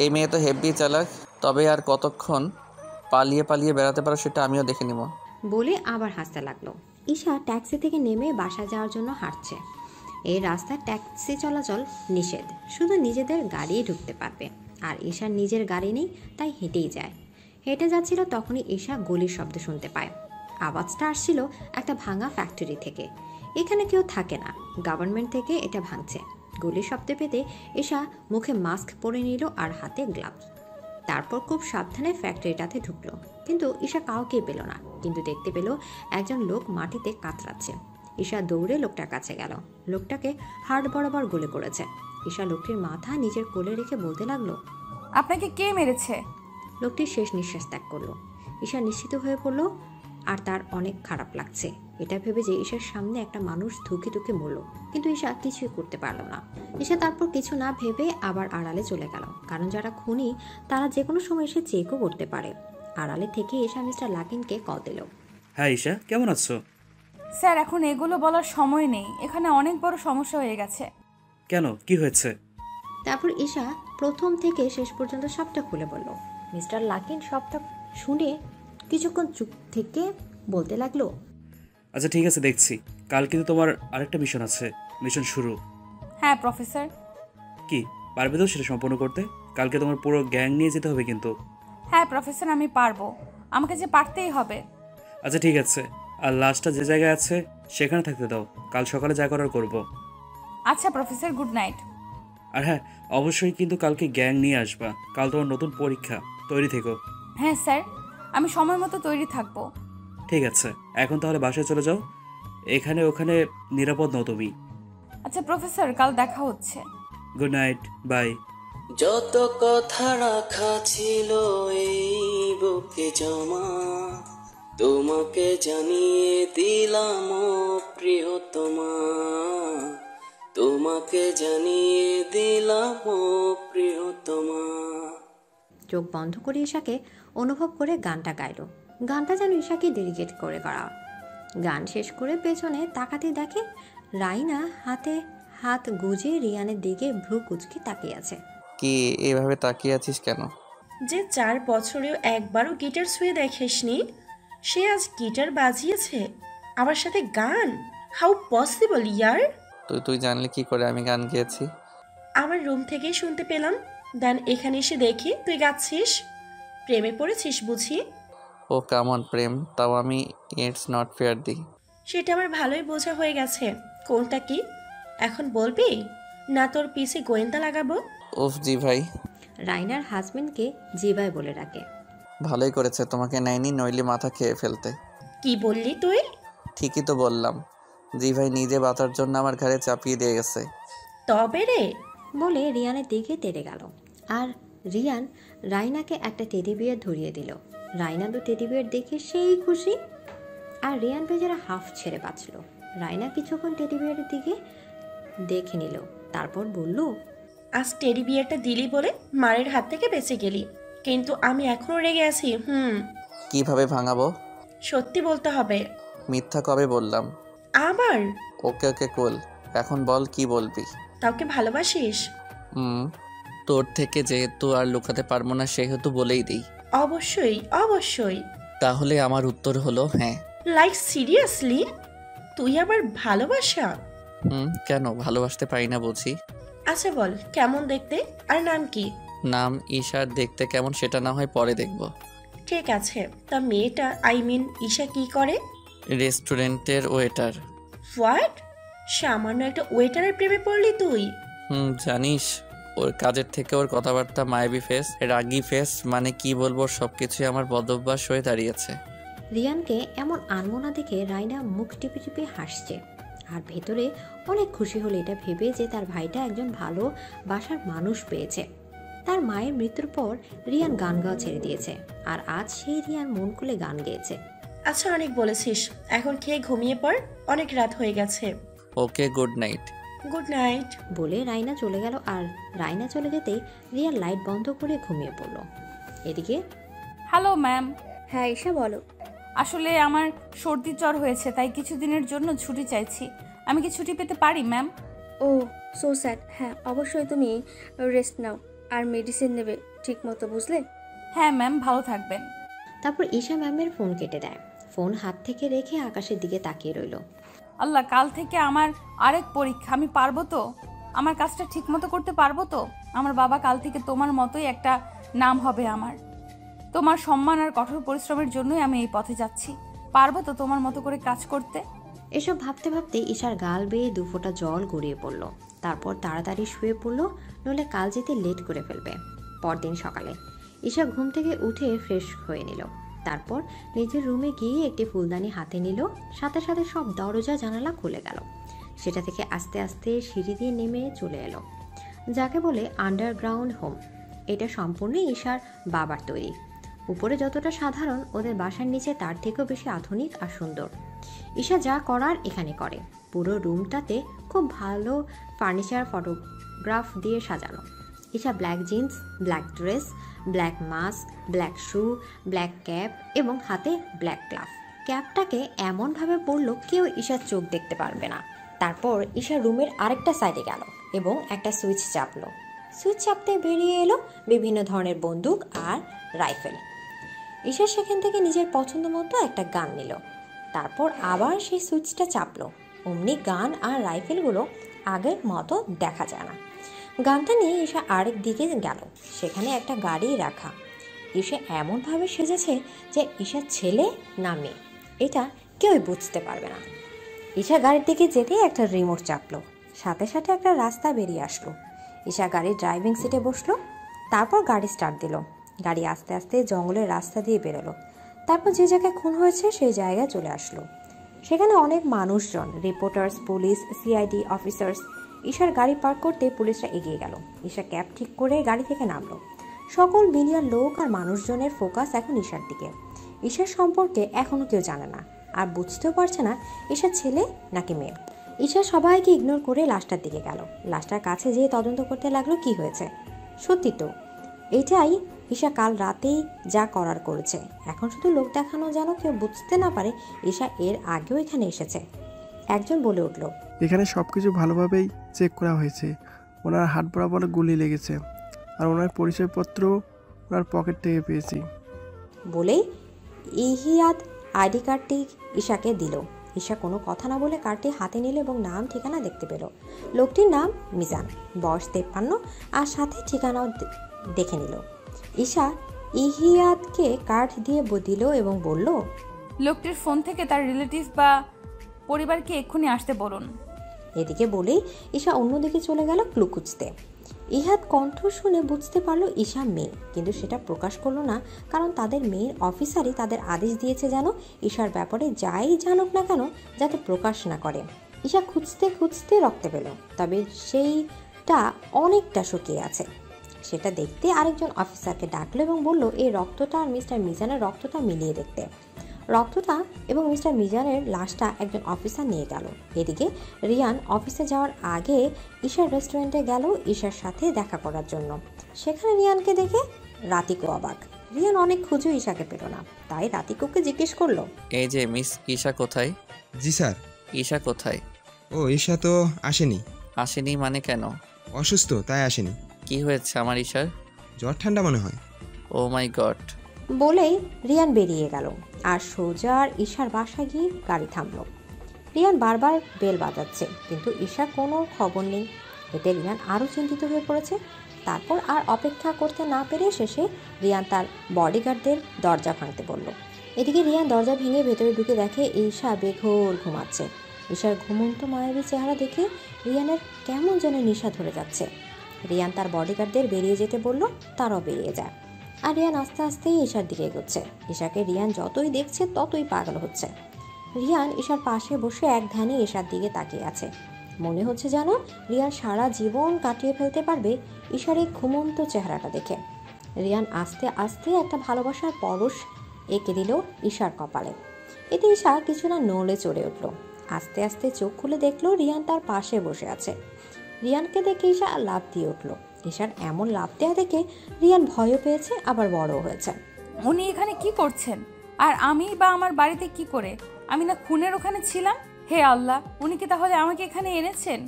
এই মেয়ে তো হেব্বি চালাক, তবে আর কতক্ষণ পালিয়ে পালিয়ে বেড়াতে পারো সেটা আমিও দেখে নিব। বলে আবার হাসতে লাগলো। ঈশা ট্যাক্সি থেকে নেমে বাসা যাওয়ার জন্য হাঁটছে। এই রাস্তায় ট্যাক্সি চলাচল নিষেধ, শুধু নিজেদের গাড়িই ঢুকতে পারবে। আর ঈশার নিজের গাড়ি নেই, তাই হেঁটেই যায়। হেঁটে যাচ্ছিল তখনই ঈশা গুলির শব্দ শুনতে পায়। আওয়াজটা আসছিল একটা ভাঙা ফ্যাক্টরি থেকে। এখানে কেউ থাকে না, গভর্নমেন্ট থেকে এটা ভাঙছে। গুলির শব্দ পেতে ঈশা মুখে মাস্ক পরে নিল আর হাতে গ্লাভস। তারপর খুব সাবধানে ফ্যাক্টরিটাতে ঢুকলো, কিন্তু ঈশা কাউকেই পেল না। কিন্তু দেখতে পেল একজন লোক মাটিতে কাতরাচ্ছে। ঈশা দৌড়ে লোকটার কাছে গেল। লোকটাকে হাড় বরাবর গুলি করেছে। ঈশা লোকটির মাথা নিজের কোলে রেখে বলতে লাগলো, আপনাকে কে মেরেছে? লোকটি শেষ নিঃশ্বাস ত্যাগ করলো। ঈশা নিশ্চিত হয়ে পড়ল, আর তার অনেক খারাপ লাগছে এটা ভেবে যে ঈশার সামনে একটা মানুষ ধুকে ধুকে মরল। কিন্তু ঈশা কিছুই করতে পারল না। ঈশা তারপর কিছু না ভেবে আবার আড়ালে চলে গেল, কারণ যারা খুনি তারা যে কোনো সময় এসে চেকও করতে পারে। আড়ালে থেকে ঈশা মিস্টার লাকিনকে কল দিল। হ্যাঁ ঈশা, কেমন আছো? স্যার, এখন এগুলো বলার সময় নেই, এখানে অনেক বড় সমস্যা হয়ে গেছে। কেন, কি হয়েছে? তারপর ঈশা প্রথম থেকে শেষ পর্যন্ত সবটা খুলে বলল। মিস্টার লাকিন সবটা শুনে কিছুক্ষণ চুপ থেকে বলতে লাগলো, আচ্ছা ঠিক আছে, দেখছি। কাল কিন্তু তোমার আরেকটা মিশন আছে, মিশন শুরু। হ্যাঁ প্রফেসর। কি পারবে তো সেটা সম্পন্ন করতে? কালকে তোমার পুরো গ্যাং নিয়ে যেতে হবে কিন্তু। হ্যাঁ প্রফেসর, আমি পারবো, আমাকে যে পারতেই হবে। আচ্ছা ঠিক আছে, আর লাস্টটা যে জায়গায় আছে সেখানে থাকতে দাও, কাল সকালে যা করার করবো। আচ্ছা প্রফেসর, গুড নাইট। আর হ্যাঁ, অবশ্যই কিন্তু কালকে গ্যাং নিয়ে আসবা, কাল তোমার নতুন পরীক্ষা, তৈরি থেকো। হ্যাঁ স্যার, আমি সময় মতো তৈরি থাকবো। ঠিক আছে, এখন তাহলে বাসায় চলে যাও, এখানে ওখানে নিরাপদ নও তুমি। আচ্ছা প্রফেসর, কাল দেখা হচ্ছে। Good night, bye. যত কথা রাখা ছিল এই বুকে জমা, তোমাকে জানিয়ে দিলাম ও প্রিয়তমা, তোমাকে জানিয়ে দিলাম ও প্রিয়তমা। চোখ বন্ধ করে ঈশাকে অনুভব করে গানটা গাইল। গানটা যেন ঈশাকে ডেডিকেট করে করা। গান শেষ করে পেছনে তাকাতে দেখে রাইনা হাতে হাত গুজে রিয়ানের দিকে ভ্রু কুচকে তাকিয়ে আছে। কি এভাবে তাকিয়ে আছিস কেন? যে 4 বছরেও একবারও গিটার ছুঁয়ে দেখেসনি, সে আজ গিটার বাজিয়েছে, আবার সাথে গান। হাউ পসিবল ইয়ার? তুই জানলে কি করে আমি গান গেয়েছি? আমার রুম থেকেই শুনতে পেলাম। দেন এখানে এসে দেখি তুই গাচ্ছিস। প্রেমে পড়েছিস বুঝি? ও কামন প্রেম, তাও আমি ইটস নট ফেয়ার দিই। সেটা আমার ভালোই বোঝা হয়ে গেছে। কোনটা কি এখন বলবি, না তোর পিছে গোয়েন্দা লাগাবো? উফ জি ভাই। রাইনার হাজবেন্ডকে জিভাই বলে ডাকে। ভালোই করেছে তোমাকে নেয়নি, নইলে মাথা খেয়ে ফেলতে। কি বললি তুই? ঠিকই তো বললাম, জি ভাই নিজে বাঁচার জন্য আমার ঘরে চাপিয়ে দিয়ে গেছে। তবে রে, বলে রিয়ানের দিকে তেড়ে গেল। আর রিয়ান রাইনাকে একটা টেডি বিয়ার ধরিয়ে দিল। রাইনা তো টেডি বিয়ার দেখে সেই খুশি, আর রিয়ান বেচারা হাফ ছেড়ে বাঁচল। রাইনা কিছুক্ষণ টেডি বিয়ারের দিকে দেখে নিল, তারপর বলল, আজ টেডি বিয়ারটা দিলি বলে মারের হাত থেকে বেঁচে গেলি, কিন্তু আমি এখনো রেগে আছি। কিভাবে ভাঙাবো? সত্যি বলতে হবে। মিথ্যা কবে বললাম? আবার? ওকে ওকে কুল, এখন বল কি বলবি? কাউকে ভালোবাসিস? তোর থেকে যেহেতু আর লুকাতে পারবো না সেহেতু বলেই দিই। অবশ্যই অবশ্যই। তাহলে আমার উত্তর হলো হ্যাঁ। Like seriously? তুই আবার ভালোবাসা? কেন ভালোবাসতে পারি না বুঝি? আচ্ছা বল, কেমন দেখতে আর নাম কি? নাম ঈশার, দেখতে কেমন সেটা না হয় পরে দেখব। ঠিক আছে, তা মেয়েটা ঈশা কি করে? রেস্টুরেন্টের ওয়েটার। হোয়াট? সামান্য একটা ওয়েটারের প্রেমে পড়লি তুই? জানিস ওর কাজের থেকে ওর কথাবার্তা মায়াবী ফেস, রাগী ফেস, মানে কি বলবো, সবকিছুই আমার বদভ্যাস হয়ে দাঁড়িয়েছে। রিয়ানকে এমন আনমনা দেখে রাইনা মুখ টিপে টিপে হাসছে, আর ভেতরে অনেক খুশি হলো এটা ভেবে যে তার ভাইটা একজন ভালো বাসার মানুষ পেয়েছে। তার মায়ের মৃত্যুর পর রিয়ান গান গাওয়া ছেড়ে দিয়েছে, আর আজ সেই রিয়ান মন খুলে গান গেয়েছে। আচ্ছা অনেক বলেছিস, এখন খেয়ে ঘুমিয়ে পড়, অনেক রাত হয়ে গেছে। ওকে, গুড নাইট। গুড নাইট বলে রাইনা চলে গেল। আর রাইনা চলে যেতেই রিয়ান লাইট বন্ধ করে ঘুমিয়ে পড়ল। এদিকে, হ্যালো ম্যাম। হ্যাঁ ঈশা বলো। আসলে আমার সর্দি জ্বর হয়েছে, তাই কিছুদিনের জন্য ছুটি চাইছি। আমি কি ছুটি পেতে পারি ম্যাম? ও সো স্যাড। হ্যাঁ অবশ্যই তুমি রেস্ট নাও আর মেডিসিন নেবে ঠিক মতো, বুঝলে? হ্যাঁ ম্যাম, ভালো থাকবেন। তারপর ঈশা ম্যামের ফোন কেটে দেয়। ফোন হাত থেকে রেখে আকাশের দিকে তাকিয়ে রইল। আল্লাহ, কাল থেকে আমার আরেক পরীক্ষা, আমি পারবো তো? আমার কাজটা ঠিক মতো করতে পারবো তো? আমার বাবা কাল থেকে তোমার মতোই একটা নাম হবে আমার। তোমার সম্মান আর কঠোর পরিশ্রমের জন্যই আমি এই পথে যাচ্ছি। পারবো তো তোমার মতো করে কাজ করতে? এসব ভাবতে ভাবতে ঈশার গাল বেয়ে 2 ফোঁটা জল গড়িয়ে পড়ল। তারপর তাড়াতাড়ি শুয়ে পড়ল, নইলে কাল যেতে লেট করে ফেলবে। পরদিন সকালে ঈশা ঘুম থেকে উঠে ফ্রেশ হয়ে নিল। তারপর নিজের রুমে গিয়ে একটি ফুলদানি হাতে নিল। সাথে সাথে সব দরজা জানালা খুলে গেল। সেটা থেকে আস্তে আস্তে সিঁড়ি দিয়ে নেমে চলে এলো, যাকে বলে আন্ডারগ্রাউন্ড হোম। এটা সম্পূর্ণ ঈশার বাবার তৈরি। উপরে যতটা সাধারণ, ওদের বাসার নিচে তার থেকেও বেশি আধুনিক আর সুন্দর। ঈশা যা করার এখানে করে। পুরো রুমটাতে খুব ভালো ফার্নিচার, ফটোগ্রাফ দিয়ে সাজানো। Isha black jeans, black dress, black mask, black shoe, black cap এবং হাতে ব্ল্যাক গ্লাভ। ক্যাপটাকে এমনভাবে পরল কেউ ঈশার চোখ দেখতে পারবে না। তারপর ঈশা রুমের আরেকটা সাইডে গেল এবং একটা সুইচ চাপলো। সুইচ চাপতে বেরিয়ে এলো বিভিন্ন ধরনের বন্দুক আর রাইফেল। ঈশা সেখান থেকে নিজের পছন্দ মতো একটা গান নিল। তারপর আবার সেই সুইচটা চাপলো। অমনি গান আর রাইফেলগুলো আগের মতো দেখা যায় না। গানটা নিয়ে ঈশা আরেক দিকে গেল। সেখানে একটা গাড়ি রাখা। ঈশা এমনভাবে সেজেছে যে ঈশার ছেলে না মেয়ে, এটা কেউই বুঝতে পারবে না। ঈশা গাড়ির দিকে যেতেই একটা রিমোট চাপলো। সাথে সাথে একটা রাস্তা বেরিয়ে আসলো। ঈশা গাড়ির ড্রাইভিং সিটে বসলো। তারপর গাড়ি স্টার্ট দিল। গাড়ি আস্তে আস্তে জঙ্গলের রাস্তা দিয়ে বেরোলো। তারপর যে জায়গায় খুন হয়েছে সেই জায়গায় চলে আসলো। সেখানে অনেক মানুষজন, রিপোর্টার্স, পুলিশ, সিআইডি অফিসার্স। ঈশার গাড়ি পার্ক করতে পুলিশরা এগিয়ে গেল। ঈশা ক্যাব ঠিক করে গাড়ি থেকে নামলো। সকল মিলিয়ন লোক আর মানুষজনের ফোকাস এখন ঈশার দিকে। ঈশার সম্পর্কে এখনও কেউ জানে না, আর বুঝতেও পারছে না ঈশার ছেলে নাকি মেয়ে। ঈশা সবাইকে ইগনোর করে লাশটার দিকে গেল। লাশটার কাছে যেয়ে তদন্ত করতে লাগলো কি হয়েছে। সত্যি তো এটাই ঈশা কাল রাতেই যা করার করেছে। এখন শুধু লোক দেখানো যেন কেউ বুঝতে না পারে ঈশা এর আগেও এখানে এসেছে। একজন বলে উঠল, এখানে সব কিছু ভালোভাবেই চেক করা হয়েছে। ওনার হাত বরাবর গুলি লেগেছে, আর ওনার পরিচয়পত্র ওনার পকেট থেকে পেয়েছি। বলেই ইহিয়াত আইডি কার্ডটি ঈশাকে দিল। ঈশা কোনো কথা না বলে কার্ডটি হাতে নিল এবং নাম ঠিকানা দেখতে পেল। লোকটির নাম মিজান, বয়স 53, আর সাথে ঠিকানাও দেখে নিল। ঈশা ইহিয়াতকে কার্ড দিয়ে দিল এবং বলল, লোকটির ফোন থেকে তার রিলেটিভ বা পরিবারকে এক্ষুনি আসতে বলুন। এদিকে বলেই ঈশা অন্যদিকে চলে গেল ক্লু খুঁজতে। ইহাত কণ্ঠ শুনে বুঝতে পারলো ঈশা মেয়ে, কিন্তু সেটা প্রকাশ করলো না, কারণ তাদের মেয়ের অফিসারই তাদের আদেশ দিয়েছে যেন ঈশার ব্যাপারে যাই জানুক না কেন যাতে প্রকাশ না করে। ঈশা খুঁজতে খুঁজতে রক্তে পেল, তবে সেইটা অনেকটা শুকিয়ে আছে। সেটা দেখতে আরেকজন অফিসারকে ডাকলো এবং বলল এই রক্তটা আর মিস্টার মিজানের রক্তটা মিলিয়ে দেখতে। রক্তটা এবং মিস্টার মিজানের লাশটা একজন অফিসার নিয়ে গেল। এদিকে রিয়ান অফিসে যাওয়ার আগে ঈশার রেস্টুরেন্টে গেল ঈশার সাথে দেখা করার জন্য। সেখানে রিয়ানকে দেখে রাতিকো অবাক। রিয়ান অনেক খুঁজে ঈশাকে পেল না, তাই রাতিকোকে জিজ্ঞেস করলো, এই যে মিস ঈশা কোথায়? জি স্যার। ঈশা কোথায়? ও ঈশা তো আসেনি। আসেনি মানে কেন? অসুস্থ তাই আসেনি। কি হয়েছে আমার ঈশার? জ্বর ঠান্ডা মনে হয়। ও মাই গড। বলেই রিয়ান বেরিয়ে গেল আর সোজা ঈশার বাসায় গিয়ে গাড়ি থামলো। রিয়ান বারবার বেল বাজাচ্ছে, কিন্তু ঈশার কোনো খবর নেই। এতে রিয়ান আরও চিন্তিত হয়ে পড়েছে। তারপর আর অপেক্ষা করতে না পেরে শেষে রিয়ান তার বডিগার্ডদের দরজা ভাঙতে বলল। এদিকে রিয়ান দরজা ভেঙে ভেতরে ঢুকে দেখে ঈশা বেঘোর ঘুমাচ্ছে। ঈশার ঘুমন্ত মায়াবী চেহারা দেখে রিয়ানের কেমন যেন নেশা ধরে যাচ্ছে। রিয়ান তার বডিগার্ডদের বেরিয়ে যেতে বলল, তারাও বেরিয়ে যায়। আর রিয়ান আস্তে আস্তেই ঈশার দিকে এগোচ্ছে। ঈশাকে রিয়ান যতই দেখছে ততই পাগল হচ্ছে। রিয়ান ঈশার পাশে বসে এক ধ্যানে ঈশার দিকে তাকিয়ে আছে। মনে হচ্ছে যেন রিয়ান সারা জীবন কাটিয়ে ফেলতে পারবে ঈশার এই ঘুমন্ত চেহারাটা দেখে। রিয়ান আস্তে আস্তে একটা ভালোবাসার পরশ এঁকে দিল ঈশার কপালে। এতে ঈশা কিছু না নড়ে চড়ে উঠল। আস্তে আস্তে চোখ খুলে দেখলো রিয়ান তার পাশে বসে আছে। রিয়ানকে দেখে ঈশা লাফ দিয়ে উঠল। ঈশার এমন লাফ দেওয়া দেখে রিয়ান ভয়ও পেয়েছে, আবার বড়ও হয়েছে। উনি এখানে কি করছেন? আর আমি বা আমার বাড়িতে কি করে? আমি না খুনের ওখানে ছিলাম? হে আল্লাহ, উনি কি তাহলে আমাকে এখানে এনেছেন?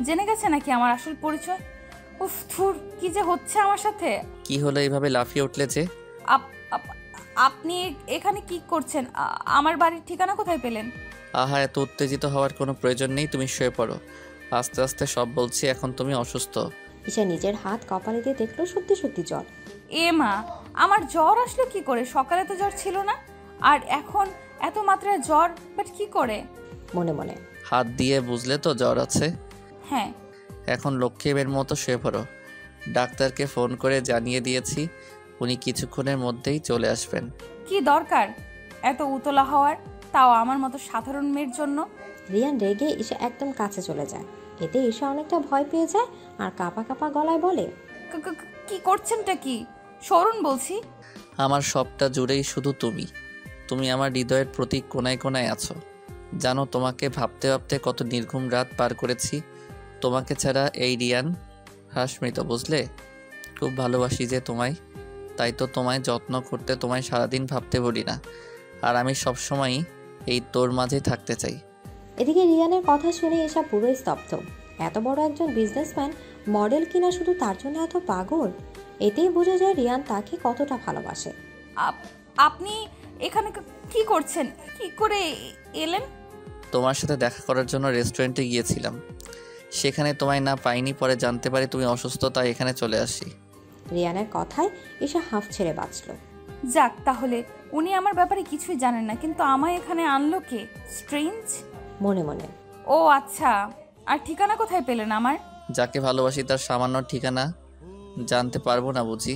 জেনে গেছে নাকি আমার আসল পরিচয়? উফ থুর, কি যে হচ্ছে আমার সাথে। কি হলো এইভাবে লাফিয়ে উঠলে যে? আপনি এখানে কি করছেন? আমার বাড়ির ঠিকানা কোথায় পেলেন? আহা, এত উত্তেজিত হওয়ার কোনো প্রয়োজন নেই, তুমি শুয়ে পড়ো। আস্তে আস্তে সব বলছি, এখন তুমি অসুস্থ। ঈশা নিজের হাত কপালে দিয়ে দেখলো সত্যি সত্যি জ্বর। এ মা, আমার জ্বর আসলো কি করে? সকালে তো জ্বর ছিল না, আর এখন এত মাত্রায় জ্বর, বাট কি করে? মনে মনে হাত দিয়ে বুঝলে তো জ্বর আছে। হ্যাঁ। এখন লক্ষ্মীবের মতো শুয়ে পড়ো। ডাক্তারকে ফোন করে জানিয়ে দিয়েছি, উনি কিছুক্ষণের মধ্যেই চলে আসবেন। কি দরকার এত উতলা হওয়ার, তাও আমার মতো সাধারণ মেয়ের জন্য? রিয়ান রেগে ঈশা একদম কাছে চলে যায়। এতে ঈশা অনেকটা ভয় পেয়ে যায় আর কাঁপা কাঁপা গলায় বলে, কি করছেনটা কি? সরুন বলছি। আমার সবটা জুড়েই শুধু তুমি। তুমি আমার হৃদয়ের প্রতি কোনায় কোনায় আছো। জানো, তোমাকে ভাবতে ভাবতে কত নির্ঘুম রাত পার করেছি। তোমাকে ছাড়া এই রিয়ান হাসমৃত, বুঝলে? খুব ভালোবাসি যে তোমায়, তাই তো তোমায় যত্ন করতে তোমায় সারাদিন ভাবতে বলি না। আর আমি সবসময়ই এই তোর মাঝে থাকতে চাই। এদিকে রিয়ানের কথা শুনে ঈশা পুরোই স্তব্ধ। এত বড় একজন বিজনেসম্যান মডেল কিনা শুধু তার জন্য এত পাগল? এতেই বোঝা যায় রিয়ান তাকে কতটা ভালোবাসে। আপনি এখানে কি করছেন? কি করে এলেন? তোমার সাথে দেখা করার জন্য রেস্টুরেন্টে গিয়েছিলাম, সেখানে তোমায় না পাইনি। পরে জানতে পারি তুমি অসুস্থ, তাই এখানে চলে আসি। রিয়ানের কথায় ঈশা হাঁফ ছেড়ে বাঁচল। যাক, তাহলে উনি আমার ব্যাপারে কিছুই জানেন না, কিন্তু আমায় এখানে আনলো কে? স্ট্রেঞ্জ। মনে মনে ও আচ্ছা, আর ঠিকানা কোথায় পেলেন আমার? যাকে ভালোবাসি তার সামান্য ঠিকানা জানতে পারবো না বুঝি?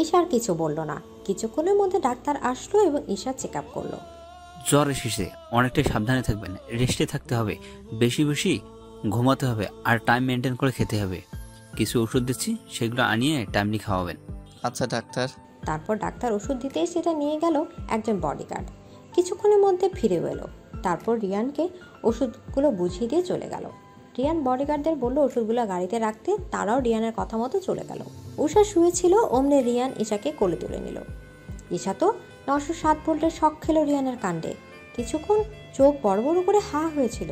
ঈশা আর কিছু বলল না। কিছুক্ষণের মধ্যে ডাক্তার আসলো এবং ঈশা চেক আপ করলো। জ্বর এসেছে, অনেকটাই সাবধানে থাকবেন, রেস্টে থাকতে হবে, বেশি বেশি ঘুমাতে হবে, আর টাইম মেনটেন করে খেতে হবে। কিছু ওষুধ দিচ্ছি, সেগুলো আনিয়ে টাইমলি খাওয়াবেন। আচ্ছা ডাক্তার। তারপর ডাক্তার ওষুধ দিতেই সেটা নিয়ে গেল একজন বডিগার্ড। কিছুক্ষণের মধ্যে ফিরেও এলো। তারপর রিয়ানকে ওষুধগুলো বুঝিয়ে দিয়ে চলে গেল। রিয়ান বডিগার্ডদের বলল ওষুধগুলো গাড়িতে রাখতে। তারাও রিয়ানের কথা মতো চলে গেল। উষা শুয়েছিল, অমনে রিয়ান ঈশাকে কোলে তুলে নিল। ঈশা তো 907 ভোল্টের শক খেলো রিয়ানের কাণ্ডে। কিছুক্ষণ চোখ বড় বড় করে হা হয়েছিল।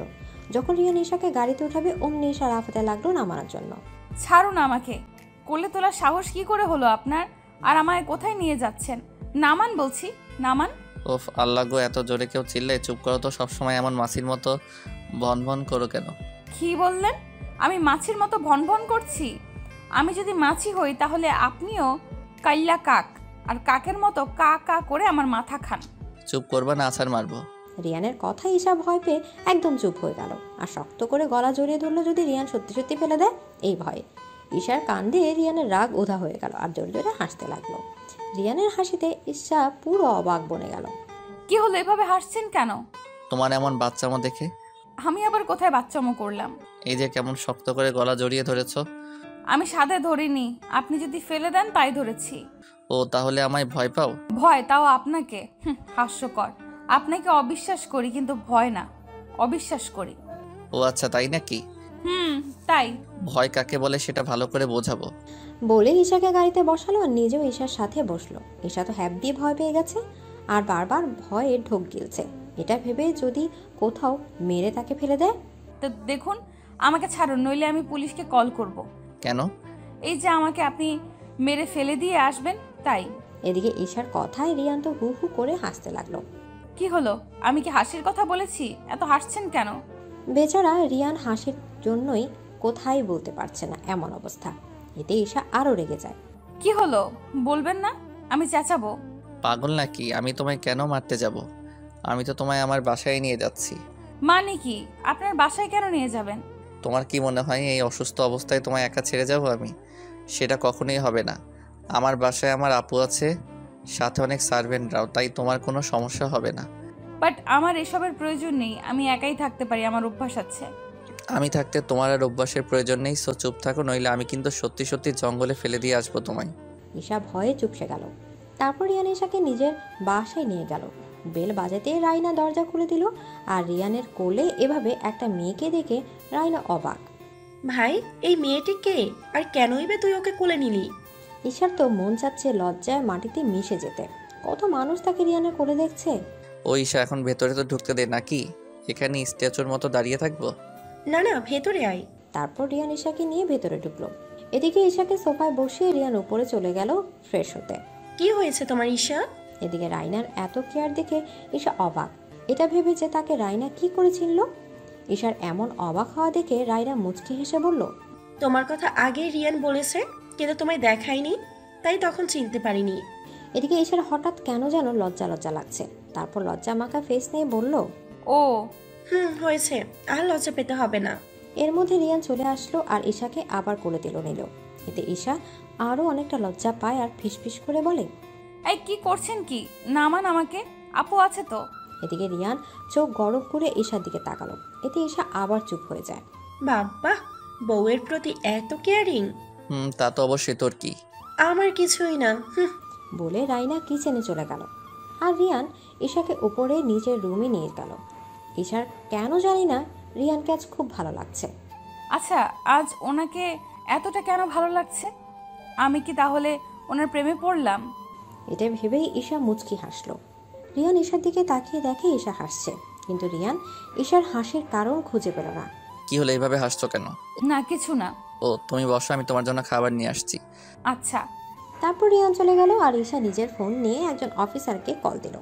যখন রিয়ান ঈশাকে গাড়িতে উঠাবে, অমনি ঈশা লাফাতে লাগলো নামানোর জন্য। ছাড়ুন আমাকে, কোলে তোলার সাহস কি করে হলো আপনার? আর আমায় কোথায় নিয়ে যাচ্ছেন? নামান বলছি, নামান। ওফ আল্লাহ গো, এত জোরে কেউ চিল্লে? চুপ করো তো, সবসময় এমন মাছির মতো ভন ভন করো কেন? কি বললেন? আমি মাছির মতো ভন ভন করছি? আমি যদি মাছি হই তাহলে আপনিও কাইল্লা কাক, আর কাকের মতো কা কা করে আমার মাথা খান। চুপ করবা না, আছাড় মারবো। রিয়ানের কথা ঈশা ভয় পেয়ে একদম চুপ হয়ে গেল আর শক্ত করে গলা জড়িয়ে ধরলো যদি রিয়ান সত্যি সত্যি ফেলে দেয় এই ভয়ে। ঈশার কাণ্ডে রিয়ানের রাগ ওধা হয়ে গেল আর জোরে জোরে হাসতে লাগলো। রিয়ানের হাসিতে ঈশা পুরো অবাক বনে গেল। কি হলো, এভাবে হাসছেন কেন? তোমার এমন বাচ্চামো দেখে। আমি আবার কোথায় বাচ্চামো করলাম? এই যে কেমন শক্ত করে গলা জড়িয়ে ধরেছো। আমি সাধে ধরিনি, আপনি যদি ফেলে দেন তাই ধরেছি। ও তাহলে আমায় ভয় পাও? ভয়, তাও আপনাকে? হাস্যকর। আপনাকে অবিশ্বাস করি, কিন্তু ভয় না, অবিশ্বাস করি। ও আচ্ছা, তাই নাকি? তাই। ভয় কাকে বলে সেটা ভালো করে বোঝাবো। বলে ঈশাকে গাড়িতে বসালো আর নিজেও ঈশার সাথে বসলো। ঈশা তো হ্যাপ দিয়ে ভয় পেয়ে গেছে আর বারবার ভয়ে ঢোক গিলছে। এটা ভেবে যদি কোথাও মেরে তাকে ফেলে দেয়। তো দেখুন, আমাকে ছাড়ুন, নইলে আমি পুলিশকে কল করব। কেন? এই যে আমাকে আপনি মেরে ফেলে দিয়ে আসবেন তাই। এদিকে ঈশার কথায় রিয়ান তো হু হু করে হাসতে লাগলো। কি হলো, আমি কি হাসির কথা বলেছি? এত হাসছেন কেন? বেচারা রিয়ান হাসির জন্যই কোথায় বলতে পারছে না এমন অবস্থা। এতে ঈশা আরো রেগে যায়। কি হলো বলবেন না? আমি চেঁচাবো? পাগল নাকি? আমি তোমায় কেন মারতে যাব? আমি তো তোমায় আমার বাসায় নিয়ে যাচ্ছি। মানে কি? আপনার বাসায় কেন নিয়ে যাবেন? তোমার কি মনে হয় এই অসুস্থ অবস্থায় তোমায় একা ছেড়ে যাব আমি? সেটা কখনোই হবে না। আমার বাসায় আমার আপু আছে, সাথে অনেক সার্ভেন্টরাও, তাই তোমার কোনো সমস্যা হবে না। বাট আমার এসবের প্রয়োজন নেই, আমি একাই থাকতে পারি, আমার অভ্যাস আছে। আমি থাকতে তোমার আর অভ্যাসের প্রয়োজন নেই, সো চুপ থাকো, নইলে আমি কিন্তু সত্যি সত্যি জঙ্গলে ফেলে দিয়ে আসবো তোমায়। ঈশা ভয়ে চুপসে গেল। তারপর রিয়ান ঈশাকে নিজের বাসায় নিয়ে গেল। বেল বাজাতে রাইনা দরজা খুলে দিল আর রিয়ানের কোলে এভাবে একটা মেয়েকে দেখে রাইনা অবাক। ভাই, এই মেয়েটি কে? আর কেনই বা তুই ওকে কোলে নিলি? ঈশার তো মন চাচ্ছে লজ্জায় মাটিতে মিশে যেতে। কত মানুষ তাকে রিয়ানের কোলে দেখছে। ও ঈশা, এখন ভেতরে তো ঢুকতে দে নাকি? এখানে স্ট্যাচুর মতো দাঁড়িয়ে থাকবো? না না, ভেতরে আয়। তারপর রিয়ান ঈশাকে নিয়ে ভেতরে ঢুকলো। এদিকে ঈশাকে সোফায় বসিয়ে রিয়ান উপরে চলে গেল ফ্রেশ হতে। কি হয়েছে তোমার ঈশা? এদিকে রাইনার এত কেয়ার দেখে ঈশা অবাক। এটা ভেবে যে তাকে রাইনা কি করে চিনল। ঈশার এমন অবাক হওয়া দেখে রাইনা মুচকি হেসে বলল, তোমার কথা আগে রিয়ান বলেছে, কিন্তু তোমায় দেখায়নি, তাই তখন চিনতে পারিনি। এদিকে ঈশার হঠাৎ কেন যেন লজ্জা লজ্জা লাগছে। তারপর লজ্জা মাখা ফেস নিয়ে বলল, ও হয়েছে, আর লজ্জা পেতে হবে না। এর মধ্যে রিয়ান চলে আসলো আর ঈশাকে আবার কোলে তুলে নিল। এতে ঈশা আরো অনেকটা লজ্জা পায় আর ফিসফিস করে বলে, এই কি করছেন কি? নামান আমাকে, আপু আছে তো। এদিকে রিয়ান চোখ গরম করে ঈশার দিকে তাকালো। এতে ঈশা আবার চুপ হয়ে যায়। বাবা, বউয়ের প্রতি এত কেয়ারিং। তা তো অবশ্যই, তোর কি? আমার কিছুই না বলে রাইনা কিচেনে চলে গেল আর রিয়ান ঈশাকে উপরে নিজের রুমে নিয়ে গেল। ঈশার কেন জানি না রিয়ানকে আজ খুব ভালো লাগছে। আচ্ছা, আজ ওনাকে এতটা কেন ভালো লাগছে? আমি কি তাহলে ওনার প্রেমে পড়লাম? এটা ভেবেই ঈশা মুচকি হাসলো। রিয়ান ঈশার দিকে তাকিয়ে দেখে ঈশা হাসছে, কিন্তু রিয়ান ঈশার হাসির কারণ খুঁজে পেল না। কি হলো, এইভাবে হাসছো কেন? না কিছু না। ও তুমি বসো, আমি তোমার জন্য খাবার নিয়ে আসছি। আচ্ছা। তারপর রিয়ান চলে গেল আর ঈশা নিজের ফোন নিয়ে একজন অফিসারকে কল দিল।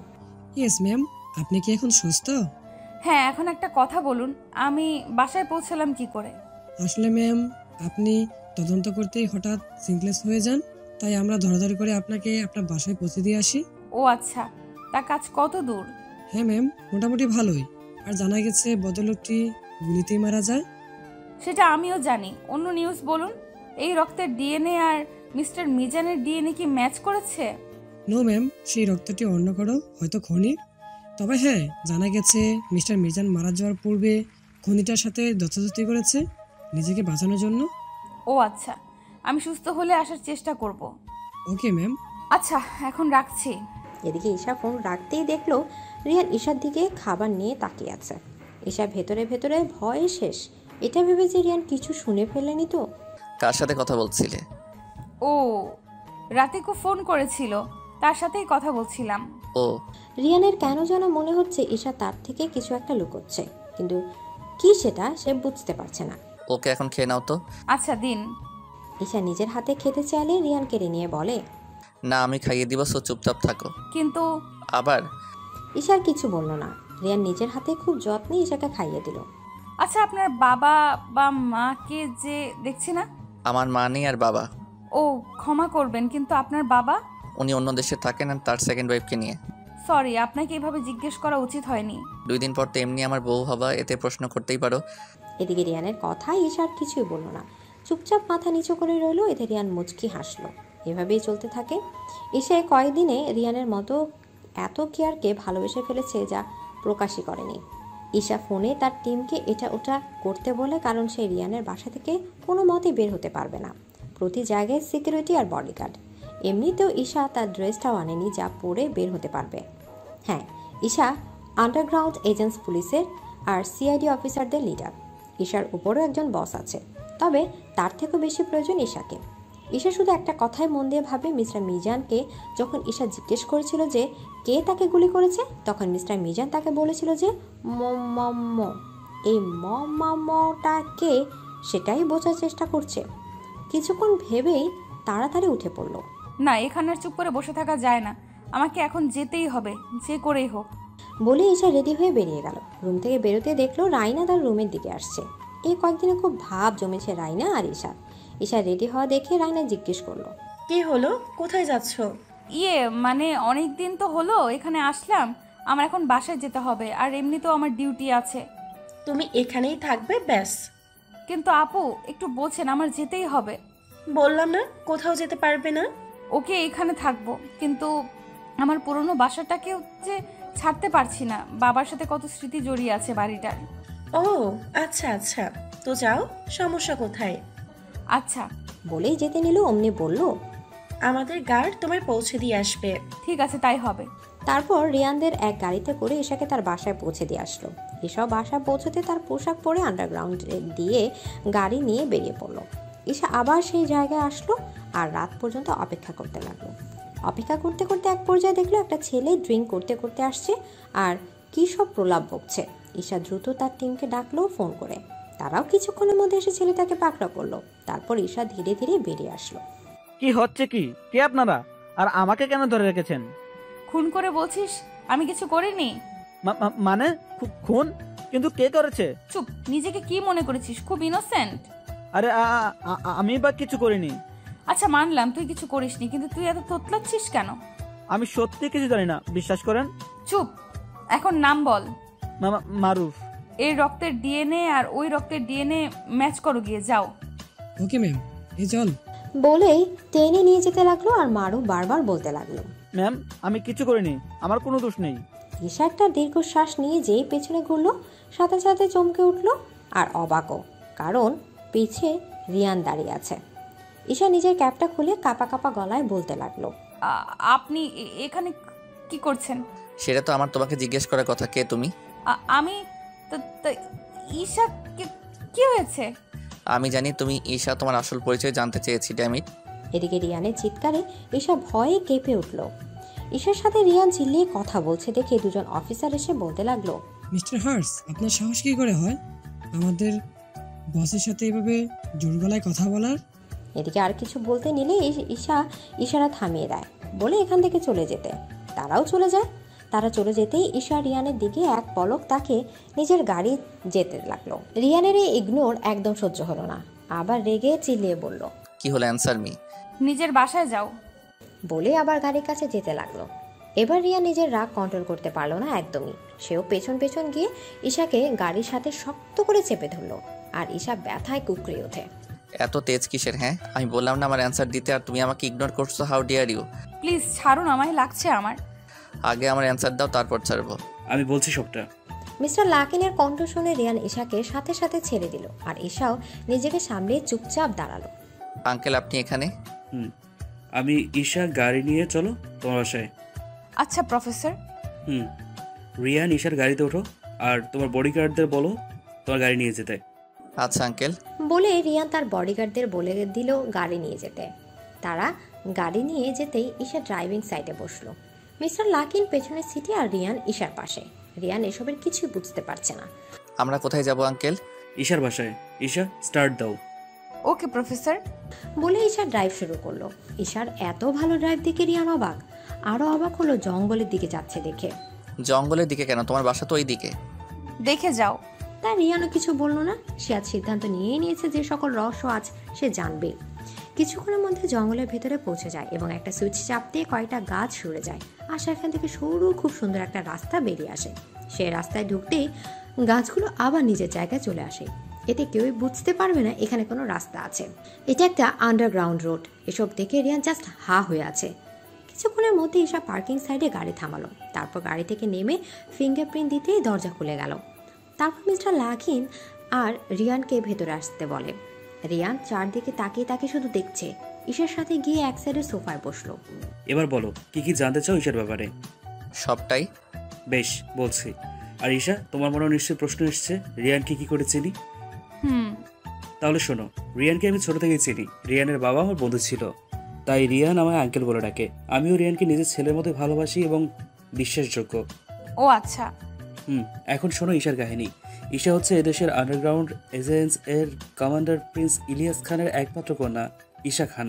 ইয়েস ম্যাম, আপনি কি এখন সুস্থ? হ্যাঁ, এখন একটা কথা বলুন, আমি বাসায় পৌঁছলাম কি করে? আসলে ম্যাম, আপনি তদন্ত করতেই হঠাৎ সিনক্লেস হয়ে যান, তাই আমরা ধরাধরি করে আপনাকে আপনার বাসায় পৌঁছে দিয়ে আসি। ও আচ্ছা, তা কাজ কত দূর? হ্যাঁ ম্যাম, মোটামুটি ভালোই। আর জানা গেছে ভদ্রলোকটি গুলিতেই মারা যায়। সেটা আমিও জানি। অন্য নিউজ বলুন। এই রক্তের ডিএনএ আর মিস্টার মিজানের ডিএনএ কি ম্যাচ করেছে? নো ম্যাম, সেই রক্তটি অন্য কারো, হয়তো খনি। তবে হ্যাঁ, জানা গেছে মিস্টার মিজান মারা যাওয়ার পূর্বে খনিটার সাথে যথাযথ করেছে নিজেকে বাঁচানোর জন্য। ও আচ্ছা, আমি সুস্থ হলে আসার চেষ্টা করব। Okay ma'am. আচ্ছা, এখন রাখছি। এদিকে ঈশা ফোন রাখতেই দেখলো রিয়ান ঈশার দিকে খাবার নিয়ে তাকিয়ে আছে। ঈশা ভেতরে ভেতরে ভয়ে শেষ। এটা ভেবে যে রিয়ান কিছু শুনে ফেলেনি তো। কার সাথে কথা বলছিলে? ও, রাতিকও ফোন করেছিল, তার সাথেই কথা বলছিলাম। ও। রিয়ানের কেন যেন মনে হচ্ছে ঈশা তার থেকে কিছু একটা লুকোচ্ছে, কিন্তু কি সেটা সে বুঝতে পারছে না। ওকে এখন খেয়ে নাও তো। আচ্ছা দিন। ঈশা নিজের হাতে খেতে চাইলে রিয়ান কেড়ে নিয়ে বলে, না আমি খাইয়ে দিব, সো চুপচাপ থাকো। কিন্তু আবার ঈশার কিছু বলল না। রিয়ান নিজের হাতে খুব যত্নে ঈশাকে খাইয়ে দিল। আচ্ছা, আপনার বাবা বা মাকে যে দেখছি না? আমার মা নেই আর বাবা। ও ক্ষমা করবেন, কিন্তু আপনার বাবা? উনি অন্য দেশে থাকেন আর তার সেকেন্ড ওয়াইফকে নিয়ে। সরি, আপনাকে এভাবে জিজ্ঞেস করা উচিত হয়নি। 2 দিন পর তো এমনি আমার বউ হবা, এতে প্রশ্ন করতেই পারো। এদিকে রিয়ানের কথায় ঈশার কিছুই বলল না, চুপচাপ মাথা নিচু করে রইল। এতে রিয়ান মুচকি হাসলো। এভাবেই চলতে থাকে। ঈশা কয়েকদিনে রিয়ানের মতো এত কেয়ারকে ভালোবেসে ফেলেছে যা প্রকাশই করেনি। ঈশা ফোনে তার টিমকে এটা ওটা করতে বলে, কারণ সে রিয়ানের বাসা থেকে কোনো মতেই বের হতে পারবে না। প্রতি জায়গায় সিকিউরিটি আর বডিগার্ড। এমনিতেও ঈশা তার ড্রেসটাও আনেনি যা পরে বের হতে পারবে। হ্যাঁ, ঈশা আন্ডারগ্রাউন্ড এজেন্টস পুলিশের আর সিআইডি অফিসারদের লিডার। ঈশার উপরও একজন বস আছে, তবে তার থেকেও বেশি প্রয়োজন ঈশাকে। ঈশা শুধু একটা কথাই মন দিয়ে ভাবে, মিস্টার মিজানকে যখন ঈশা জিজ্ঞেস করেছিল যে কে তাকে গুলি করেছে, তখন মিস্টার মিজান তাকে বলেছিল যে মম। এই মমটা কে সেটাই বোঝার চেষ্টা করছে। কিছুক্ষণ ভেবেই তাড়াতাড়ি উঠে পড়ল। না, এখানে আর চুপ করে বসে থাকা যায় না, আমাকে এখন যেতেই হবে, যে করেই হোক। বলে ঈশা রেডি হয়ে বেরিয়ে গেল। রুম থেকে বেরোতে দেখলো রাইনা তার রুমের দিকে আসছে। এই কয়েকদিনে খুব ভাব জমেছে রাইনা আর ঈশা। ঈশা রেডি হওয়া দেখে রাইনা জিজ্ঞেস করলো, কি হলো, কোথায় যাচ্ছ? মানে অনেক দিন তো হলো এখানে আসলাম, আমার এখন বাসায় যেতে হবে, আর এমনিতেও আমার ডিউটি আছে। তুমি এখানেই থাকবে ব্যাস? কিন্তু আপু একটু বোঝেন, আমার যেতেই হবে। বললাম না কোথাও যেতে পারবে না। ওকে, এখানে থাকবো, কিন্তু আমার পুরনো বাসাটাকেও যে ছাড়তে পারছি না। বাবার সাথে কত স্মৃতি জড়িয়ে আছে বাড়িটার। ও আচ্ছা আচ্ছা, তো যাও, সমস্যা কোথায়? আচ্ছা বলেই যেতে নিল। অমনি বলল, আমাদের গার্ড তোমায় পৌঁছে দিয়ে আসবে। ঠিক আছে, তাই হবে। তারপর রিয়ানদের এক গাড়িতে করে ঈশাকে তার বাসায় পৌঁছে দিয়ে আসলো। এসব বাসায় পৌঁছতে তার পোশাক পরে আন্ডারগ্রাউন্ড দিয়ে গাড়ি নিয়ে বেরিয়ে পড়লো। ঈশা আবার সেই জায়গায় আসলো আর রাত পর্যন্ত অপেক্ষা করতে লাগলো। অপেক্ষা করতে করতে এক পর্যায়ে দেখলো একটা ছেলে ড্রিঙ্ক করতে করতে আসছে আর কী সব প্রলাপ বকছে। ঈশা দ্রুত তার টিমকে ডাকলো ফোন করে। তারাও কিছুক্ষণের মধ্যে এসে ছেলেটাকে পাকড়া করলো। তারপর ঈশা ধীরে ধীরে বেরিয়ে আসলো। কি হচ্ছে কি? কে আপনারা? আর আমাকে কেন ধরে রেখেছেন? খুন করে বলছিস আমি কিছু করিনি? মানে খুন? কিন্তু কে করেছে? চুপ, নিজেকে কি মনে করেছিস? খুব ইনোসেন্ট। আরে আমি বা কিছু করিনি। আচ্ছা মানলাম তুই কিছু করিসনি, কিন্তু তুই এত তোতলাচ্ছিস কেন? আমি সত্যি কিছু জানি না, বিশ্বাস করেন। চুপ, এখন নাম বল। মারুফ। এই রক্তের ডিএনএ আর ওই রক্তের ডিএনএ ম্যাচ করো, গিয়ে যাও। ওকে ম্যাম, এই চল। বলেই টেনে নিয়ে যেতে লাগলো আর মারুফ বারবার বলতে লাগলো, ম্যাম আমি কিছু করিনি, আমার কোনো দোষ নেই। ঈশা একটা দীর্ঘশ্বাস নিয়ে যেই পেছনে ঘুরলো, সাথে সাথে চমকে উঠলো আর অবাকও, কারণ পিছে রিয়ান দাঁড়িয়ে আছে। ঈশা নিজের ক্যাপটা খুলে কাপা কাপা গলায় বলতে লাগলো, আপনি এখানে কি করছেন? সেটা তো আমার তোমাকে জিজ্ঞেস করার কথা। কে তুমি? আমি ঈশা। কি হয়েছে? আমি জানি তুমি ঈশা, তোমার আসল পরিচয় জানতে চেয়েছি। ড্যামিট। এদিকে রিয়ানের চিৎকারে ঈশা ভয়ে কেঁপে উঠল। ঈশার সাথে রিয়ান চিল্লিয়ে কথা বলছে দেখে দুজন অফিসার এসে বলতে লাগলো, মিস্টার হার্স, আপনার সাহস কি করে হয় আমাদের বসের সাথে এভাবে জোর গলায় কথা বলার? এদিকে আর কিছু বলতে নিলে ঈশা ইশারা থামিয়ে দেয়, বলে এখান থেকে চলে যেতে। তারাও চলে যায়। তারা চলে যেতেই ঈশা রিয়ানের দিকে এক পলক তাকে নিজের গাড়ি যেতে লাগলো। রিয়ানের এই ইগনোর একদম সহ্য হলো না, আবার রেগে চিল্লিয়ে বলল, কি হলো? Answer me. নিজের বাসায় যাও। বলে আবার গাড়ির কাছে যেতে লাগলো। এবার রিয়া নিজের রাগ কন্ট্রোল করতে পারলো না একদমই। সেও পেছন পেছন গিয়ে ঈশাকে গাড়ির সাথে শক্ত করে চেপে ধরলো আর ঈশা ব্যথায় কুকড়ে ওঠে। এত তেজ কিসের? হ্যাঁ, আমি বললাম না আমার অ্যান্সার দিতে, আর তুমি আমাকে ইগনোর করছো। How deer you! প্লিজ ছাড়ুন, আমায় লাগছে। আমার আগে আমার অ্যান্সার দাও, তারপর ছাড়বো। আমি বলছি সবটা। মিস্টার লাকিনের কণ্ঠ শুনে রিয়ান ঈশাকে সাথে সাথে ছেড়ে দিল আর ঈশাও নিজেকে সামলে চুপচাপ দাঁড়ালো। আঙ্কেল আপনি এখানে? আমি ঈশা, গাড়ি নিয়ে চলো তোমার বাসায়। আচ্ছা প্রফেসর। রিয়ান, ঈশার গাড়িতে ওঠো আর তোমার বডিগার্ডদের বলো তোমার গাড়ি নিয়ে যেতে। আচ্ছা আঙ্কেল। বলে রিয়ান তার বডিগার্ডদের বলে দিল গাড়ি নিয়ে যেতে। তারা গাড়ি নিয়ে যেতেই ঈশা ড্রাইভিং সাইডে বসলো। মিস্টার লাকিন পেছনের সিটে আর রিয়ান ঈশার পাশে। রিয়ান এসবের কিছুই বুঝতে পারছে না। আমরা কোথায় যাব আঙ্কেল? ঈশার বাসায়। ঈশা, স্টার্ট দাও। ওকে প্রফেসর। বলে ঈশা ড্রাইভ শুরু করলো। ঈশার এত ভালো ড্রাইভ দেখে রিয়ান অবাক। আরো অবাক হলো জঙ্গলের দিকে যাচ্ছে দেখে। জঙ্গলের দিকে কেন? তোমার বাসা তো ওই দিকে। দেখে যাও। তা রিয়ানও কিছু বললো না। সে আজ সিদ্ধান্ত নিয়েই নিয়েছে যে সকল রহস্য আজ সে জানবে। কিছুক্ষণের মধ্যে জঙ্গলের ভেতরে পৌঁছে যায় এবং একটা সুইচ চাপতে কয়েকটা গাছ সরে যায় আর সেখান থেকে সরু খুব সুন্দর একটা রাস্তা বেরিয়ে আসে। সে রাস্তায় ঢুকতেই গাছগুলো আবার নিজের জায়গায় চলে আসে। এতে কেউই বুঝতে পারবে না এখানে কোনো রাস্তা আছে। এটা একটা আন্ডারগ্রাউন্ড রোড। এসব দেখে রিয়ান জাস্ট হা হয়ে আছে। কিছুক্ষণের মধ্যে ঈশা পার্কিং সাইডে গাড়ি থামালো। তারপর গাড়ি থেকে নেমে ফিঙ্গারপ্রিন্ট দিতেই দরজা খুলে গেল। তারপর মিস্টার লাকিন আর রিয়ানকে ভেতরে আসতে বলে। রিয়ান চারদিকে তাকিয়ে তাকে শুধু দেখছে। ঈশার সাথে গিয়ে এক সাইডে সোফায় বসলো। এবার বলো কি কি জানতে চাও ঈশার ব্যাপারে? সবটাই। বেশ, বলছি। আর ঈশা, তোমার মনে নিশ্চয়ই প্রশ্ন এসছে রিয়ানকে কি করে চিনি? তাহলে শোনো, রিয়ানকে আমি ছোট থেকেই চিনি। রিয়ানের বাবা আমার বন্ধু ছিল, তাই রিয়ান আমায় আঙ্কেল বলে ডাকে। আমিও রিয়ানকে নিজের ছেলের মতো ভালোবাসি এবং বিশ্বাসযোগ্য। ও আচ্ছা। এখন শোনো ঈশার কাহিনী। ঈশা হচ্ছে এদেশের আন্ডারগ্রাউন্ড এজেন্স এর কমান্ডার প্রিন্স ইলিয়াস খানের একমাত্র কন্যা ঈশা খান।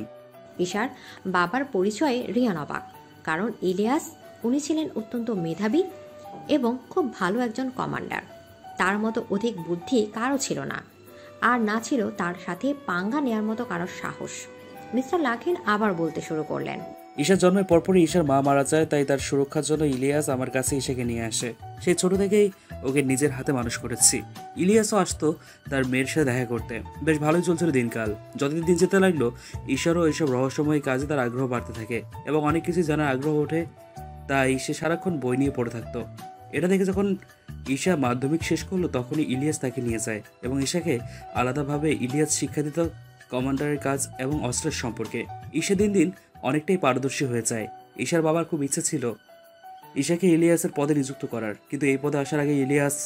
ঈশার বাবার পরিচয়ে রিয়ান অবাক, কারণ ইলিয়াস উনি ছিলেন অত্যন্ত মেধাবী এবং খুব ভালো একজন কমান্ডার। তার মতো অধিক বুদ্ধি কারো ছিল না, আর না ছিল তার সাথে পাঙ্গা নেয়ার মতো কারোর সাহস। মিস্টার লাকিন আবার বলতে শুরু করলেন, ঈশার জন্মের পরপরই ঈশার মা মারা যায়, তাই তার সুরক্ষার জন্য ইলিয়াস আমার কাছে ঈশাকে নিয়ে আসে। সেই ছোট থেকেই ওকে নিজের হাতে মানুষ করেছি। ইলিয়াসও আসতো তার মেয়ের সাথে দেখা করতে। বেশ ভালোই চলছিল দিনকাল। যতদিন দিন যেতে লাগলো ঈশারও এইসব রহস্যময় কাজে তার আগ্রহ বাড়তে থাকে এবং অনেক কিছু জানার আগ্রহ ওঠে, তাই সে সারাক্ষণ বই নিয়ে পড়ে থাকতো। এটা দেখে যখন ঈশা মাধ্যমিক শেষ করলো তখনই ইলিয়াস তাকে নিয়ে যায় এবং ঈশাকে আলাদাভাবে ইলিয়াস শিক্ষা দিত কমান্ডারের কাজ এবং অস্ত্রের সম্পর্কে। ঈশা দিন দিন অনেকটাই পারদর্শী হয়ে যায়। ঈশার বাবার খুব ইচ্ছে ছিল ঈশাকে ইলিয়াসের পদে নিযুক্ত করার, কিন্তু এই পদে আসার আগে ইলিয়াস।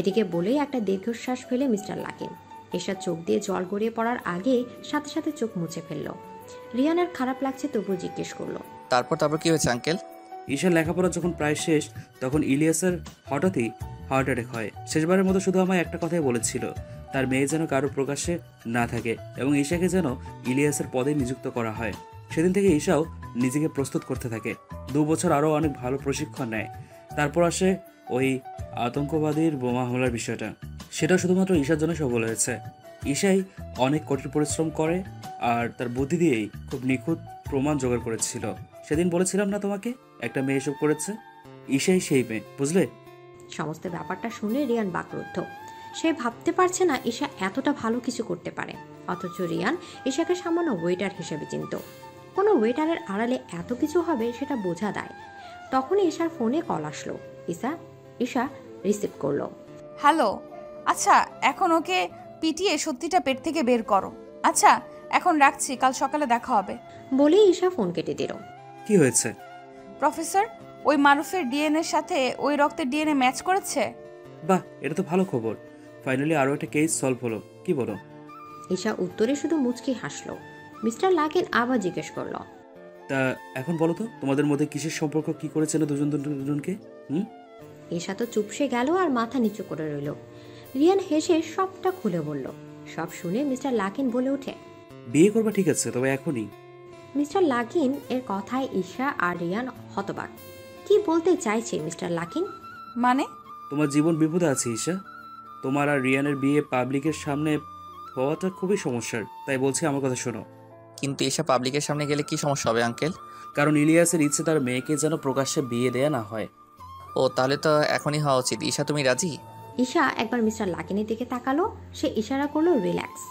এদিকে বলেই একটা দীর্ঘশ্বাস ফেলে মিস্টার লাকিন ঈশার চোখ দিয়ে জল গড়িয়ে পড়ার আগে সাথে সাথে চোখ মুছে ফেলল। রিয়ানের খারাপ লাগছে তবুও জিজ্ঞেস করলো, তারপর কি হয়েছে আঙ্কেল? ঈশার লেখাপড়া যখন প্রায় শেষ তখন ইলিয়াসের হঠাৎই হার্ট অ্যাটাক হয়। শেষবারের মতো শুধু আমায় একটা কথাই বলেছিল, তার মেয়ে যেন কারো প্রকাশ্যে না থাকে এবং ঈশাকে যেন ইলিয়াসের পদে নিযুক্ত করা হয়। সেদিন থেকে ঈশাও নিজেকে প্রস্তুত করতে থাকে। 2 বছর আরও অনেক ভালো প্রশিক্ষণ নেয়। তারপর আসে ওই আতঙ্কবাদীর বোমা হামলার বিষয়টা। সেটা শুধুমাত্র ঈশার জন্য সফল হয়েছে। ঈশাই অনেক কঠিন পরিশ্রম করে আর তার বুদ্ধি দিয়েই খুব নিখুঁত প্রমাণ জোগাড় করেছিল। সেদিন বলেছিলাম না তোমাকে একটা মেয়ে এসব করেছে? ঈশাই সেই মেয়ে, বুঝলে? সমস্ত ব্যাপারটা শুনে রিয়ান বাকরুদ্ধ। সে ভাবতে পারছে না ঈশা এতটা ভালো কিছু করতে পারে, অথচ রিয়ান ঈশাকে সামান্য ওয়েটার হিসেবে চিনত। কোনো ওয়েটারের আড়ালে এত কিছু হবে সেটা বোঝা দেয়। তখন ঈশার ফোনে কল আসলো। ঈশা রিসিভ করলো। হ্যালো, আচ্ছা এখন ওকে পিটিয়ে সত্যিটা পেট থেকে বের করো। আচ্ছা এখন রাখছি, কাল সকালে দেখা হবে বলেই ঈশা ফোন কেটে দিল। কি হয়েছে? প্রফেসর, ওই মারুফের ডিএনএর সাথে ওই রক্তের ডিএনএ ম্যাচ করেছে। বাহ, এটা তো ভালো খবর। ফাইনালি আরও একটা কেস সলভ হলো। কি বলো? ঈশা উত্তরে শুধু মুচকি হাসলো। মিস্টার লাকিন আবার জিজ্ঞেস করলো, তা এখন বলো তো তোমাদের মধ্যে কিসের সম্পর্ক, কি করেছিল দুজনকে? ঈশা তো চুপসে গেল আর মাথা নিচু করে রইল। রিয়ান হেসে সবটা খুলে বলল। সব শুনে মিস্টার লাকিন বলে ওঠে, বিয়ে করবা ঠিক আছে, তবে এখনই। মিস্টার লাকিন এর কথায় ঈশা আর রিয়ান হতবাক। কি বলতে চাইছে মিস্টার লাকিন? মানে? তোমার জীবন বিপদে আছে ঈশা। তোমার আর রিয়ানের বিয়ে পাবলিকের সামনে হওয়াটা খুবই সমস্যার, তাই বলছি আমার কথা শোনো। কিন্তু ঈশা পাবলিকের সামনে গেলে কি সমস্যা হবে আঙ্কেল? কারণ ইলিয়াসের ইচ্ছে তার মেয়েকে যেন প্রকাশ্যে বিয়ে দেয়া না হয়। ও, তাহলে তো এখনই হওয়া উচিত। ঈশা, তুমি রাজি? ঈশা একবার মিস্টার লাকিনের দিকে তাকালো। সে ইশারা করলো রিল্যাক্স।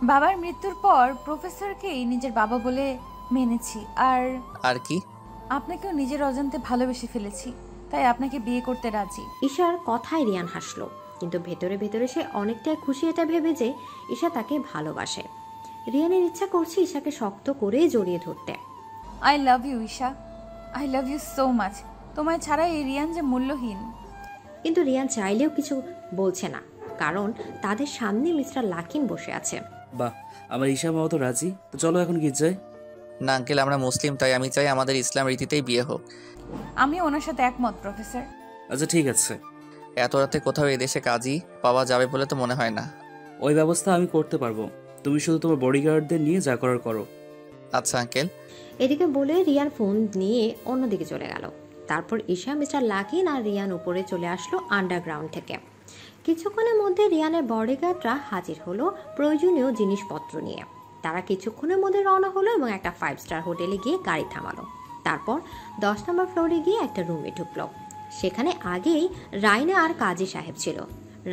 বাবার মৃত্যুর পর প্রফেসরকেই নিজের বাবা বলে মেনেছি। আর কি? আপনাকেও নিজের অজান্তে ভালোবেসে ফেলেছি, তাই আপনাকে বিয়ে করতে রাজি। ঈশার কথায় রিয়ান হাসলো, কিন্তু ভেতরে ভেতরে সে অনেকটাই খুশি এটা ভেবে যে ঈশা তাকে ভালোবাসে। রিয়ানের ইচ্ছা করছে ঈশাকে শক্ত করে জড়িয়ে ধরতে। I love you Isha, I love you so much. তোমায় ছাড়া এই রিয়ান যে মূল্যহীন। কিন্তু রিয়ান চাইলেও কিছু বলছে না, কারণ তাদের সামনে মিস্টার লাকিন বসে আছে। বাহ, আমার ঈশা মাও তো রাজি। তো চলো এখন গিয়ে যাই। না আঙ্কেল, আমরা মুসলিম, তাই আমি চাই আমাদের ইসলাম রীতিতেই বিয়ে হোক। আমি ওনার সাথে একমত প্রফেসর। আচ্ছা ঠিক আছে। এত রাতে কোথাও এদেশে কাজই পাওয়া যাবে বলে তো মনে হয় না। ওই ব্যবস্থা আমি করতে পারবো, তুমি শুধু তোমার বডিগার্ডদের নিয়ে যা করার করো। আচ্ছা আঙ্কেল। এদিকে বলে রিয়ান ফোন নিয়ে অন্যদিকে চলে গেল। তারপর ঈশা, মিস্টার লাকিন আর রিয়ান উপরে চলে আসলো আন্ডারগ্রাউন্ড থেকে। কিছুক্ষণের মধ্যে রিয়ানের বডিগার্ডরা হাজির হলো প্রয়োজনীয় জিনিসপত্র নিয়ে। তারা কিছুক্ষণের মধ্যে রওনা হলো এবং একটা 5 স্টার হোটেলে গিয়ে গাড়ি থামালো। তারপর 10 নম্বর ফ্লোরে গিয়ে একটা রুমে ঢুকলো। সেখানে আগেই রাইনা আর কাজী সাহেব ছিল।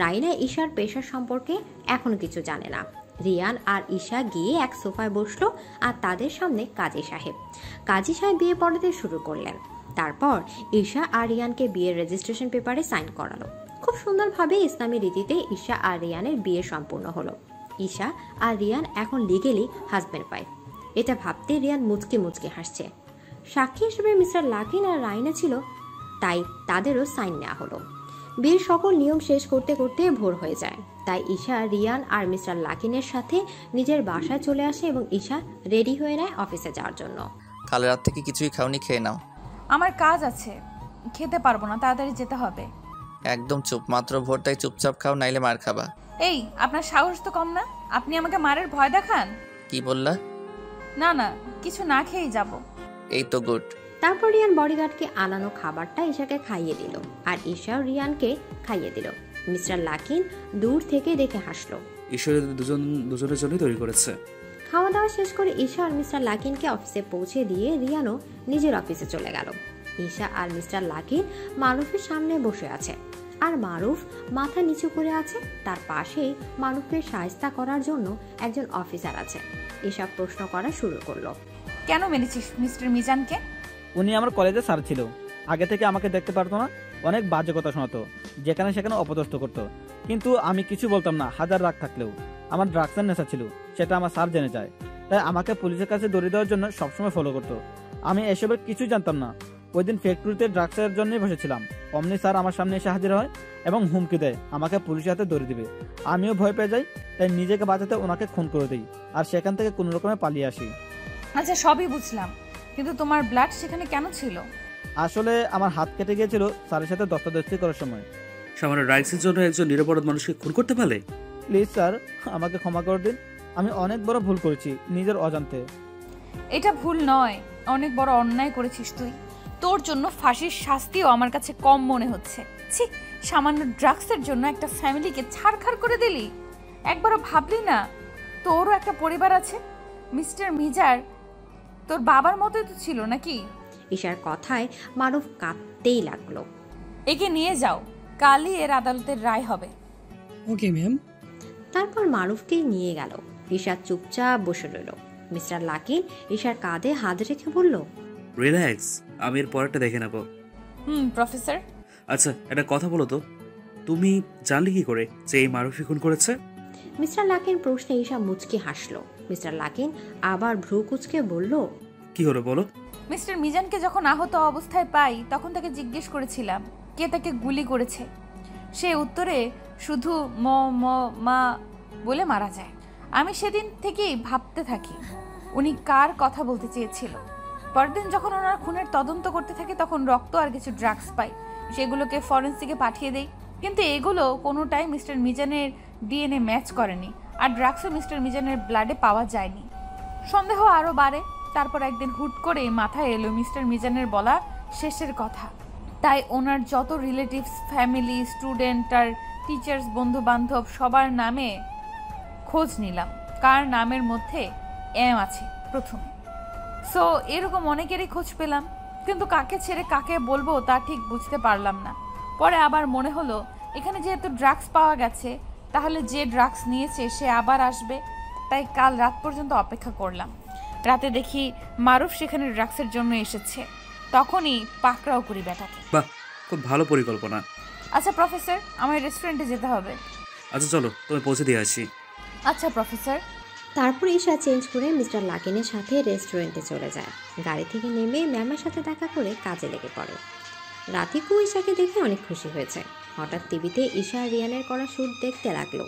রাইনা ঈশার পেশার সম্পর্কে এখনো কিছু জানে না। রিয়ান আর ঈশা গিয়ে এক সোফায় বসলো আর তাদের সামনে কাজী সাহেব। কাজী সাহেব বিয়ে পড়াতে শুরু করলেন। তারপর ঈশা আর রিয়ানকে বিয়ের রেজিস্ট্রেশন পেপারে সাইন করালো। খুব সুন্দরভাবে ইসলামী রীতিতে ঈশা আর রিয়ানের বিয়ে সম্পূর্ণ হলো। ঈশা আর রিয়ান এখন লিগেলি হাজব্যান্ড ওয়াইফ। এটা ভাবতে রিয়ান মুচকি মুচকি হাসছে। সাক্ষী হিসেবে মিস্টার লাকিন আর রাইনা ছিল, তাই তাদেরও সাইন নেওয়া হলো। বিয়ের সকল নিয়ম শেষ করতে করতে ভোর হয়ে যায়। তাই ঈশা রিয়ান আর মিস্টার লাকিনের সাথে নিজের বাসায় চলে আসে এবং ঈশা রেডি হয়ে নেয় অফিসে যাওয়ার জন্য। কাল রাত থেকে কিছুই খাওনি, খেয়ে নাও। আমার কাজ আছে, খেতে পারবো না, তাড়াতাড়ি যেতে হবে। একদম চুপ, মাত্র ভোর, তাই চুপচাপ খাও, নাইলে মার খাবা। এই, আপনার সাহস তো কম না? আপনি আমাকে মারের ভয় দেখান। কি বললা? না না, কিছু না খেয়েই যাব। এই তো গুড। তারপর রিয়ান বডিগার্ডকে আনানো খাবারটা ঈশাকে খাইয়ে দিল আর ঈশাও রিয়ানকে খাইয়ে দিল। মিস্টার লাকিন দূর থেকে দেখে হাসলো। ঈশ্বরের দুজনের জন্যই তৈরি করেছে। খাওয়া দাওয়া শেষ করে ঈশা আর মিস্টার লাকিনকে অফিসে পৌঁছে দিয়ে রিয়ানও নিজের অফিসে চলে গেল। ঈশা আর মিস্টার লাকিন মারুফের সামনে বসে আছে আর মারুফ মাথা নিচু করে আছে। তার পাশেই মারুফকে শায়েস্তা করার জন্য একজন অফিসার আছে। ঈশা প্রশ্ন করা শুরু করলো, কেন মেরেছিস মিস্টার মিজানকে? উনি আমার কলেজে স্যার ছিল, আগে থেকে আমাকে দেখতে পারতো না, অনেক বাজে কথা শোনাতো, যেখানে সেখানে অপদস্থ করতো, কিন্তু আমি কিছু বলতাম না। হাজার রাগ থাকলেও আমার ড্রাগসের নেশা ছিল, সেটা আমার স্যার জেনে যায়, তাই আমাকে পুলিশের কাছে দৌড়ে দেওয়ার জন্য সবসময় ফলো করতো। আমি এসবের কিছুই জানতাম না। ওই দিন ফ্যাক্টরিতে ড্রাগসের জন্যই বসেছিলাম, অমনি স্যার আমার সামনে এসে হাজির হয় এবং হুমকি দেয় আমাকে পুলিশের হাতে দৌড়ে দিবে। আমিও ভয় পেয়ে যাই, তাই নিজেকে বাঁচাতে ওনাকে খুন করে দিই আর সেখান থেকে কোনো রকমে পালিয়ে আসি। আচ্ছা সবই বুঝলাম, কিন্তু তোমার ব্লাড সেখানে কেন ছিল? আসলে আমার হাত কেটে গিয়েছিল স্যারের সাথে দস্তাদস্তি করার সময়। সামান্য রাইটসের জন্য একজন নিরপরাধ মানুষকে খুন করতে পারে? প্লিজ স্যার, আমাকে ক্ষমা করে দিন। আমি অনেক বড় ভুল করেছি নিজের অজান্তে। এটা ভুল নয়, অনেক বড় অন্যায় করেছিস তুই। তোর জন্য ফাঁসির শাস্তিও আমার কাছে কম মনে হচ্ছে। ছি, সামান্য ড্রাগসের জন্য একটা ফ্যামিলিকে ছাড়খাড় করে দিলি। একবারও ভাবলি না তোরও একটা পরিবার আছে? মিস্টার মিজার তোর বাবার মতোই তো ছিল নাকি? ঈশার কথায় মারুফ কাঁদতেই লাগলো। একে নিয়ে যাও, কালই এর আদালতের রায় হবে। Okay ma'am. তারপর মারুফকে নিয়ে গেল। ঈশা চুপচাপ বসে রইল। মিস্টার লাকিন ঈশার কাঁধে হাত রেখে বলল, রিল্যাক্স, আমি এর পরেরটা দেখে নেব। প্রফেসর। আচ্ছা, একটা কথা বলো তো, তুমি জানলে কি করে যে এই মারুফি খুন করেছে? মিস্টার লাকিন প্রশ্নে ঈশা মুচকি হাসলো। মিস্টার লাকিন আবার ভ্রু কুচকে বলল, কি হলো বলো। মিস্টার মিজানকে যখন আহত অবস্থায় পাই তখন তাকে জিজ্ঞেস করেছিলাম কে তাকে গুলি করেছে। সে উত্তরে শুধু মা বলে মারা যায়। আমি সেদিন থেকেই ভাবতে থাকি উনি কার কথা বলতে চেয়েছিল। পরের দিন যখন ওনার খুনের তদন্ত করতে থাকি তখন রক্ত আর কিছু ড্রাগস পাই, সেগুলোকে ফরেন্সিকে পাঠিয়ে দেই, কিন্তু এগুলো কোনোটাই মিস্টার মিজানের ডিএনএ ম্যাচ করেনি, আর ড্রাগসও মিস্টার মিজানের ব্লাডে পাওয়া যায়নি। সন্দেহ আরও বাড়ে। তারপর একদিন হুট করে মাথায় এলো মিস্টার মিজানের বলা শেষের কথা। তাই ওনার যত রিলেটিভস, ফ্যামিলি, স্টুডেন্ট আর টিচার্স, বন্ধু বান্ধব সবার নামে খোঁজ নিলাম কার নামের মধ্যে এম আছে প্রথমে। সো এরকম অনেকেরই খোঁজ পেলাম, কিন্তু কাকে ছেড়ে কাকে বলবো তা ঠিক বুঝতে পারলাম না। পরে আবার মনে হলো এখানে যেহেতু ড্রাগস পাওয়া গেছে তাহলে যে ড্রাগস নিয়েছে সে আবার আসবে, তাই কাল রাত পর্যন্ত অপেক্ষা করলাম। রাতে দেখি মারুফ সেখানে ড্রাগসের জন্য এসেছে, তখনই পাকড়াও করি ব্যাটাকে। বাহ, খুব ভালো পরিকল্পনা। আচ্ছা প্রফেসর, আমার রেস্টুরেন্টে যেতে হবে। আচ্ছা চলো, তুমি পৌঁছে দিয়ে আসি। আচ্ছা প্রফেসর। তারপর ঈশা চেঞ্জ করে মিস্টার লাকিনের সাথে রেস্টুরেন্টে চলে যায়। গাড়ি থেকে নেমে ম্যামের সাথে দেখা করে কাজে লেগে পড়ে। রাতিকু ঈশাকে দেখে অনেক খুশি হয়েছে। হঠাৎ টিভিতে ঈশা আর রিয়ানের করা শ্যুট দেখতে লাগলো।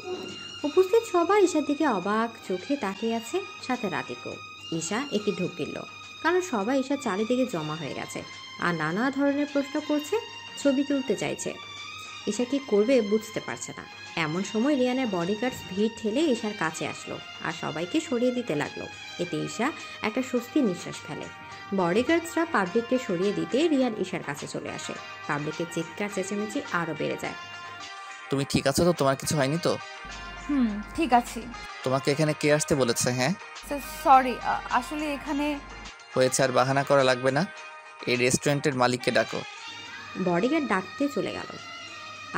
উপস্থিত সবাই ঈশার দিকে অবাক চোখে তাকিয়ে আছে, সাথে রাতিকু। ঈশা একটি ঢুক দিল, কারণ সবাই ঈশার চারিদিকে জমা হয়ে গেছে আর নানা ধরনের প্রশ্ন করছে, ছবি তুলতে চাইছে। ঈশা কি করবে বুঝতে পারছে না। এমন সময় রিয়ানের বডিগার্ডস ভিড় ঠেলে ঈশার কাছে আসলো আর সবাইকে সরিয়ে দিতে লাগলো। এতে ঈশা একটা স্বস্তির নিঃশ্বাস ফেলে। বডিগার্ডসরা পাবলিককে সরিয়ে দিতে রিয়ান ঈশার কাছে চলে আসে। পাবলিকের চিৎকার চেঁচামেচি আরও বেড়ে যায়। তুমি ঠিক আছো তো? তোমার কিছু হয়নি তো? ঠিক আছি। তোমাকে এখানে কে আসতে বলেছে? হ্যাঁ সরি, আসলে এখানে হয়েছে, আর বাহানা করা লাগবে না। এই রেস্টুরেন্টের মালিককে ডাকো। বডিগার্ড ডাকতে চলে গেল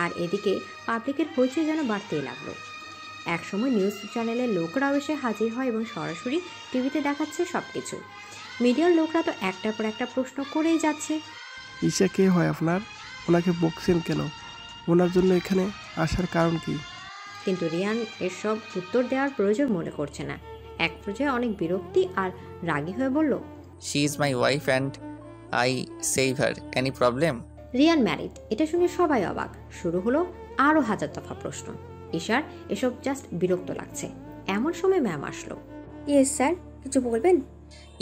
আর এদিকে পাবলিকের হইচই যেন বাড়তেই লাগলো। একসময় নিউজ চ্যানেলের লোকরাও এসে হাজির হয় এবং সরাসরি টিভিতে দেখাচ্ছে সব কিছু। মিডিয়ার লোকরা তো একটার পর একটা প্রশ্ন করেই যাচ্ছে। ঈশা কে হয় আপনার? ওনাকে বকছেন কেন? ওনার জন্য এখানে আসার কারণ কি? কিন্তু রিয়ান এসব উত্তর দেওয়ার প্রয়োজন মনে করছে না। এক পর্যায়ে অনেক বিরক্তি আর রাগী হয়ে বলল, she is my wife and I save her. Any problem? Riyan married. এটা শুনে সবাই অবাক। শুরু হলো আরও হাজার দফা প্রশ্ন। ঈশার এসব জাস্ট বিরক্ত লাগছে। এমন সময় ম্যাম আসলো। ইয়েস স্যার, কিছু বলবেন?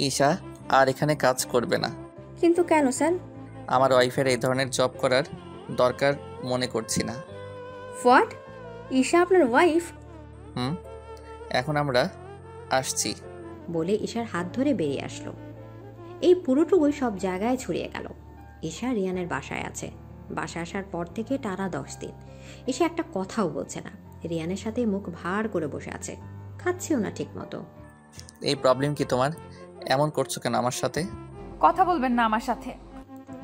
ঈশা আর এখানে কাজ করবে না। কিন্তু কেন স্যার? আমার ওয়াইফের এই ধরনের জব করার দরকার মনে করছি না। হোয়াট? ঈশা আপনার ওয়াইফ? এখন আমরা আসছি বলে ঈশার হাত ধরে বেরিয়ে আসলো। এই পুরোটুকুই সব জায়গায় ছড়িয়ে গেল। ঈশা রিয়ানের বাসায় আছে। বাসায় আসার পর থেকে টানা 10 দিন ঈশা একটা কথাও বলছে না। রিয়ানের সাথে মুখ ভার করে বসে আছে, খাচ্ছেও না ঠিক মতো। এই প্রবলেম কি তোমার? এমন করছো কেন আমার সাথে? কথা বলবেন না আমার সাথে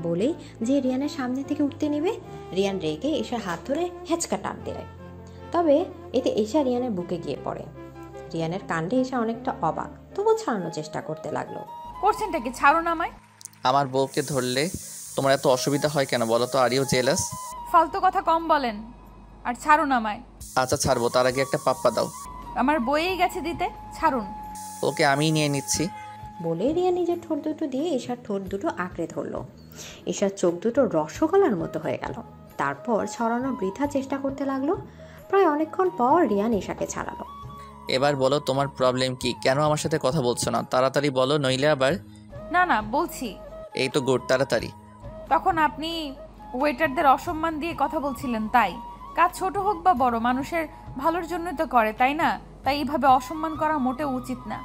বলেই যে রিয়ানের সামনে থেকে উঠতে নেবে, রিয়ান রেগে ঈশার হাত ধরে হেঁচকা টান দেয়। তবে এতে ঈশা রিয়ানের বুকে গিয়ে পড়ে। রিয়ানের কাণ্ডে ঈশা অনেকটা অবাক, তবু ছাড়ানোর চেষ্টা করতে লাগলো। করছেনটা কি? ছাড়ুন আমায়। আমার বউকে ধরলে তোমার এত অসুবিধা হয় কেন বলো তো? Are you jealous? ফালতু কথা কম বলেন আর ছাড়ুন আমায়। আচ্ছা ছাড়বো, তার আগে একটা পাপ্পা দাও। আমার বইয়েই গেছে দিতে, ছাড়ুন। ওকে আমিই নিয়ে নিচ্ছি বলে রিয়া নিজের ঠোঁট দুটো দিয়ে ঈশার ঠোঁট দুটো আঁকড়ে ধরলো। ঈশার চোখ দুটো রসগোল্লার মতো হয়ে গেল। তারপর ছড়ানোর বৃথা চেষ্টা করতে লাগলো। প্রায় অনেকক্ষণ পর রিয়ান ঈশাকে ছাড়ালো। এবার বলো তোমার প্রবলেম কি? কেন আমার সাথে কথা বলছো না? তাড়াতাড়ি বলো, নইলে আবার। না বলছি। এই তো গুড, তাড়াতাড়ি। তখন আপনি ওয়েটারদের অসম্মান দিয়ে কথা বলছিলেন, তাই কাজ ছোট হোক বা বড়, মানুষের ভালোর জন্য তো করে, তাই না? তাই এইভাবে অসম্মান করা মোটেও উচিত না।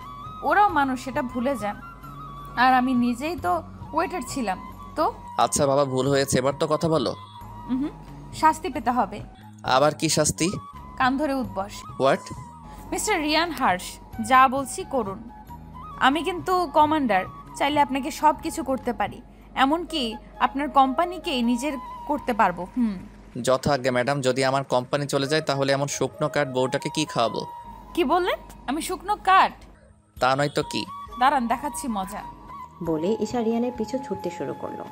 ওরাও মানুষ, সেটা ভুলে যান। আর আমি নিজেই তো ওয়েটার ছিলাম। তো আচ্ছা বাবা, ভুল হয়েছে, এবার তো কথা বলো। শাস্তি পেতে হবে। আবার কি শাস্তি? কান ধরে উঠবস। হোয়াট? মিস্টার রিয়ান হার্শ, যা বলছি করুন। আমি কিন্তু কমান্ডার, চাইলে আপনাকে সব কিছু করতে পারি, এমনকি আপনার কোম্পানিকে নিজের করতে পারবো। যথাজ্ঞা ম্যাডাম, যদি আমার কোম্পানি চলে যায় তাহলে এমন শুকনো কাঠ বউটাকে কি খাওয়াবো? কি বললেন? আমি শুকনো কাঠ? তা নয় তো কি। দাঁড়ান, দেখাচ্ছি মজা। বলে ঈশা রিয়ানের পিছু ছুটতে শুরু করলো।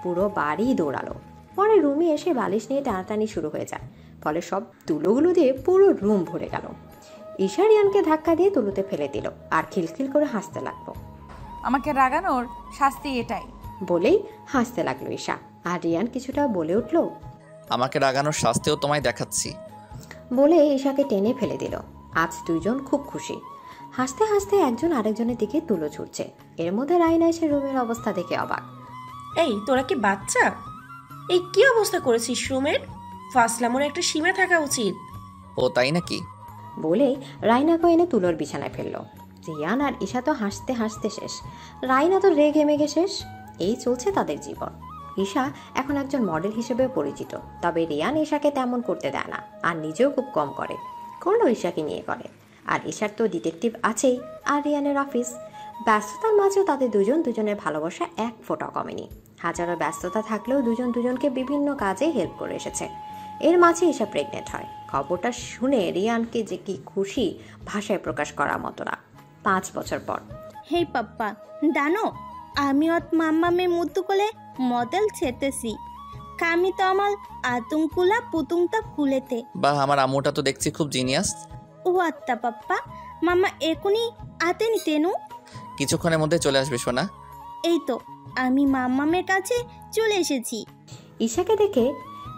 পুরো বাড়ি দৌড়ালো। পরে রুমে এসে বালিশ নিয়ে টানাটানি শুরু হয়ে যায়, ফলে সব তুলোগুলো দিয়ে পুরো রুম ভরে গেল। ঈশা রিয়ানকে ধাক্কা দিয়ে তুলোতে ফেলে দিল আর খিলখিল করে হাসতে লাগলো। আমাকে রাগানোর শাস্তি এটাই, বলেই হাসতে লাগলো ঈশা। আর রিয়ান কিছুটা বলে উঠল, আমাকে রাগানোর শাস্তিও তোমায় দেখাচ্ছি। বলে ঈশাকে টেনে ফেলে দিল। আজ দুইজন খুব খুশি। হাসতে হাসতে একজন আরেকজনের দিকে তুলো ছুটছে। এর মধ্যে রাইনা এসে রুমের অবস্থা দেখে অবাক। এই তোরা কি বাচ্চা? এই কি অবস্থা করেছিস রুমের? ফাসলামোর একটা সীমা থাকা উচিত। ও তাই নাকি? বলে রাইনাকে এনে তুলোর বিছানায় ফেললো। রিয়ান আর ঈশা তো হাসতে হাসতে শেষ, রাইনা তো রেগে মেগে শেষ। এই চলছে তাদের জীবন। ঈশা এখন একজন মডেল হিসেবে পরিচিত, তবে রিয়ান ঈশাকে তেমন করতে দেয় না, আর নিজেও খুব কম করে। করলেও ঈশাকে নিয়ে করে। আর ঈশার তো ডিটেকটিভ আছেই, আর রিয়ানের অফিস। ব্যস্ততার মাঝেও তাদের দুজনের ভালোবাসা এক ফোঁটা কমেনি। হাজারো ব্যস্ততা থাকলেও দুজন দুজনকে বিভিন্ন কাজে হেল্প করে এসেছে। এর মাঝে ঈশা প্রেগনেন্ট হয়। খবরটা শুনে রিয়ানকে যে কি খুশি ভাষায় প্রকাশ করার মতো না। 5 বছর পর। হে পাপ্পা, জানো আমি অত মাম্মামে মুতু করে মডেল ছেতেছি। কামি তো আমার আতুংকুলা পুতুংটা কুলেতে। বাহ, আমার আম্মুটা তো দেখছি খুব জিনিয়াস। ও আত্তা পাপ্পা, মামা এখনই আতে নিতেনু। কিছুক্ষণের মধ্যে চলে আসবে সোনা। এই তো আমি মাম্মামের কাছে চলে এসেছি। ঈশাকে দেখে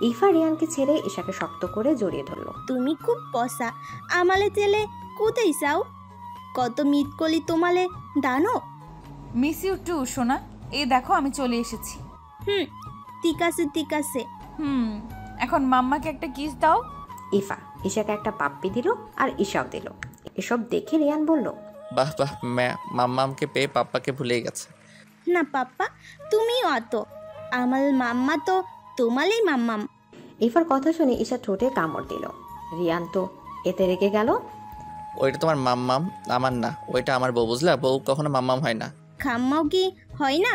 ইফা রিয়ানকে ছেড়ে ঈশাকে শক্ত করে জড়িয়ে ধরলো। তুমি খুব পসা, আমালে তেলে কোথায় যাও? কত মিট কলি তোমালে দানো। মিস ইউ টু সোনা। এই দেখো আমি চলে এসেছি। ঠিক আছে ঠিক আছে। এখন মাম্মাকে একটা কিস দাও। ইফা ঈশাকে একটা পাপ্পি দিল আর ঈশাও দিল। এসব দেখে রিয়ান বলল, বাহ বাহ, মাম্মামকে পেয়ে পাপ্পাকে ভুলেই গেছে। না পাপ্পা, তুমিও অত, আমার মাম্মা তো তোমালেই মাম্মাম। ইফার কথা শুনে ঈশা ঠোঁটে কামড় দিল। রিয়ান তো এতে রেগে গেল। ওইটা তোমার মাম্মাম, আমার না। ওইটা আমার বউ, বুঝলা? বউ কখনো মাম্মাম হয় না। খাম্মাও কি হয় না?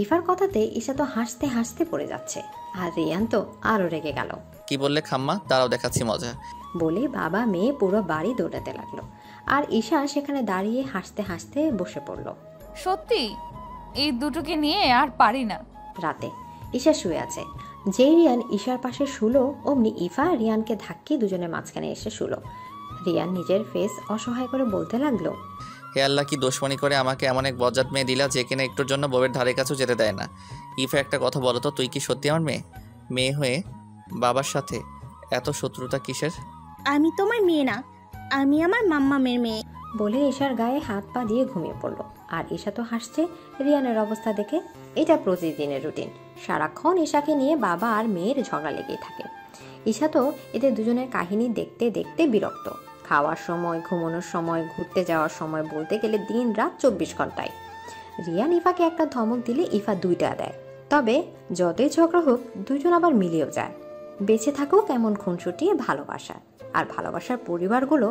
ইফার কথাতে ঈশা তো হাসতে হাসতে পড়ে যাচ্ছে, আর রিয়ান তো আরো রেগে গেল। কি বললে খাম্মা? দাঁড়াও দেখাচ্ছি মজা। বলে বাবা মেয়ে পুরো বাড়ি দৌড়াতে লাগলো, আর ঈশা সেখানে দাঁড়িয়ে হাসতে হাসতে বসে পড়ল। সত্যি এই দুটোকে নিয়ে আর পারি না। রাতে ঈশা শুয়ে আছে। যেই রিয়ান ঈশার পাশে শুলো, অমনি ইফা রিয়ানকে ধাক্কি দুজনের মাঝখানে এসে শুলো। রিয়ান নিজের ফেস অসহায় করে বলতে লাগলো, হে আল্লাহ, কি দুশমনি করে আমাকে এমন এক বজ্জাত মেয়ে দিলা যে কিনা একটুর জন্য বউয়ের ধারে কাছেও যেতে দেয় না। ইফা, একটা কথা বলো তো, তুই কি সত্যি আমার মেয়ে হয়ে বাবার সাথে এত শত্রুতা কিসের? আমি তোমার মেয়ে না, আমি আমার মাম্মামের মেয়ে। বলে ঈশার গায়ে হাত পা দিয়ে ঘুমিয়ে পড়লো। আর ঈশা তো হাসছে রিয়ানের অবস্থা দেখে। এটা প্রতিদিনের রুটিন। সারাক্ষণ ঈশাকে নিয়ে বাবা আর মেয়ের ঝগড়া লেগেই থাকে। ঈশা তো এদের দুজনের কাহিনী দেখতে দেখতে বিরক্ত। খাওয়ার সময়, ঘুমানোর সময়, ঘুরতে যাওয়ার সময়, বলতে গেলে দিন রাত 24 ঘন্টায়। রিয়ান ইফাকে একটা ধমক দিলে ইফা 2টা দেয়। তবে যতই ঝগড়া হোক দুজন আবার মিলেও যায়। বেঁচে থাকুক এমন খুনসুটি ভালোবাসা। আর ভালোবাসার পরিবারগুলো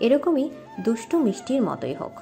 এরকমই দুষ্টু মিষ্টির মতোই হোক।